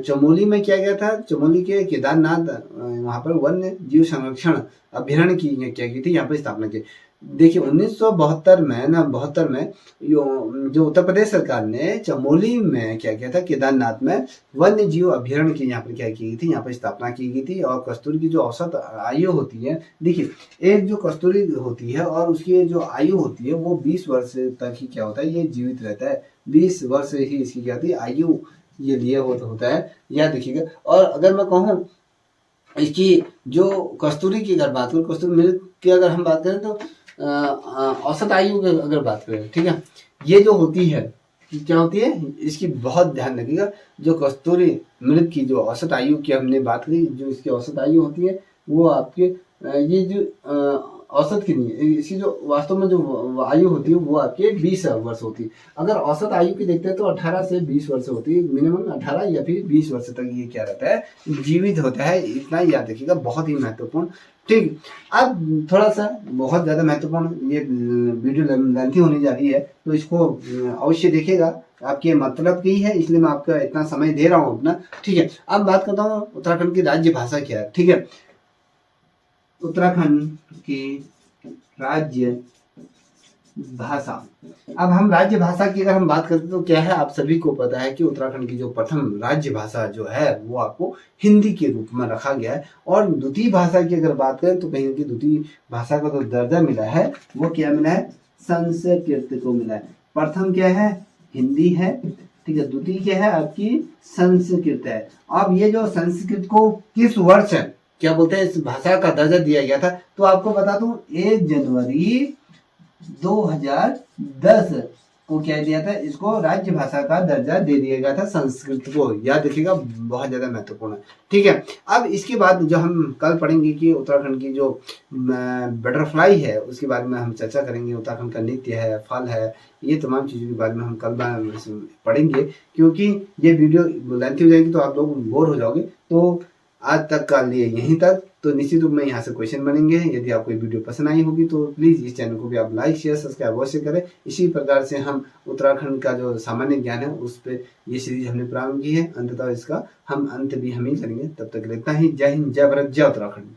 Speaker 1: चमोली में किया गया था, चमोली के केदारनाथ वहां पर वन्य जीव संरक्षण अभ्यारण्य की क्या की थी, यहाँ पर स्थापना की। देखिए 1972 में ना 72 में जो उत्तर प्रदेश सरकार ने चमोली में क्या किया था, केदारनाथ में वन्य जीव अभ्यारण्य की यहाँ पर क्या की गई थी, यहाँ पर स्थापना की गई थी। और कस्तूरी की जो औसत आयु होती है, देखिए एक जो कस्तूरी होती है और उसकी जो आयु होती है वो 20 वर्ष तक ही क्या होता है, ये जीवित रहता है, 20 वर्ष ही इसकी क्या होती है आयु ये लिए होता है, यह देखिएगा। और अगर मैं कहूँ इसकी जो कस्तूरी की अगर बात करूँ, कस्तूरी मृग की अगर हम बात करें तो औसत आयु की अगर बात करें, ठीक है, ये जो होती है क्या होती है, इसकी बहुत ध्यान रखिएगा। जो कस्तूरी मृग की जो औसत आयु की हमने बात करी, जो इसकी औसत आयु होती है वो आपके ये जो औसत की नहीं है, इसकी जो वास्तव में जो आयु होती है वो आपके 20 वर्ष होती है। अगर औसत आयु की देखते हैं तो 18 से 20 वर्ष होती है, मिनिमम 18 या फिर 20 वर्ष तक ये क्या रहता है, जीवित होता है। इतना याद रखिएगा, बहुत ही महत्वपूर्ण, ठीक। अब थोड़ा सा बहुत ज्यादा महत्वपूर्ण ये वीडियो लेंथी होने जा रही है तो इसको अवश्य देखिएगा, आपके मतलब की है इसलिए मैं आपका इतना समय दे रहा हूँ अपना, ठीक है। अब बात करता हूँ उत्तराखंड की राज्य भाषा क्या है, ठीक है। उत्तराखंड की राज्य भाषा, अब हम राज्य भाषा की अगर हम बात करते हैं तो क्या है, आप सभी को पता है कि उत्तराखंड की जो प्रथम राज्य भाषा जो है वो आपको हिंदी के रूप में रखा गया है। और द्वितीय भाषा की अगर बात करें तो कहीं की द्वितीय भाषा का जो दर्जा मिला है वो क्या मिला है, संस्कृत को मिला है। प्रथम क्या है, हिंदी है, ठीक है, द्वितीय क्या है आपकी संस्कृत है। अब ये जो संस्कृत को किस वर्ष क्या बोलते हैं इस भाषा का दर्जा दिया गया था, तो आपको बता दूं 1 जनवरी 2010 को क्या दिया था, इसको राज्य भाषा का दर्जा दे दिया गया था संस्कृत को। याद रखिएगा, बहुत ज्यादा महत्वपूर्ण है। ठीक है, अब इसके बाद जो हम कल पढ़ेंगे कि उत्तराखंड की जो बटरफ्लाई है उसके बारे में हम चर्चा करेंगे। उत्तराखंड का नृत्य है, फल है, ये तमाम चीजों के बारे में हम कल पढ़ेंगे। क्योंकि ये वीडियो लेंथी हो जाएगी तो आप लोग बोर हो जाओगे। तो आज तक का लिए यहीं तक। तो निश्चित रूप में यहाँ से क्वेश्चन बनेंगे। यदि आपको ये वीडियो पसंद आई होगी तो प्लीज इस चैनल को भी आप लाइक शेयर सब्सक्राइब अवश्य करें। इसी प्रकार से हम उत्तराखंड का जो सामान्य ज्ञान है उस पर ये सीरीज हमने प्रारंभ की है। अंततः इसका हम अंत भी हम ही करेंगे। तब तक इतना ही। जय हिंद, जय भारत, जय उत्तराखंड।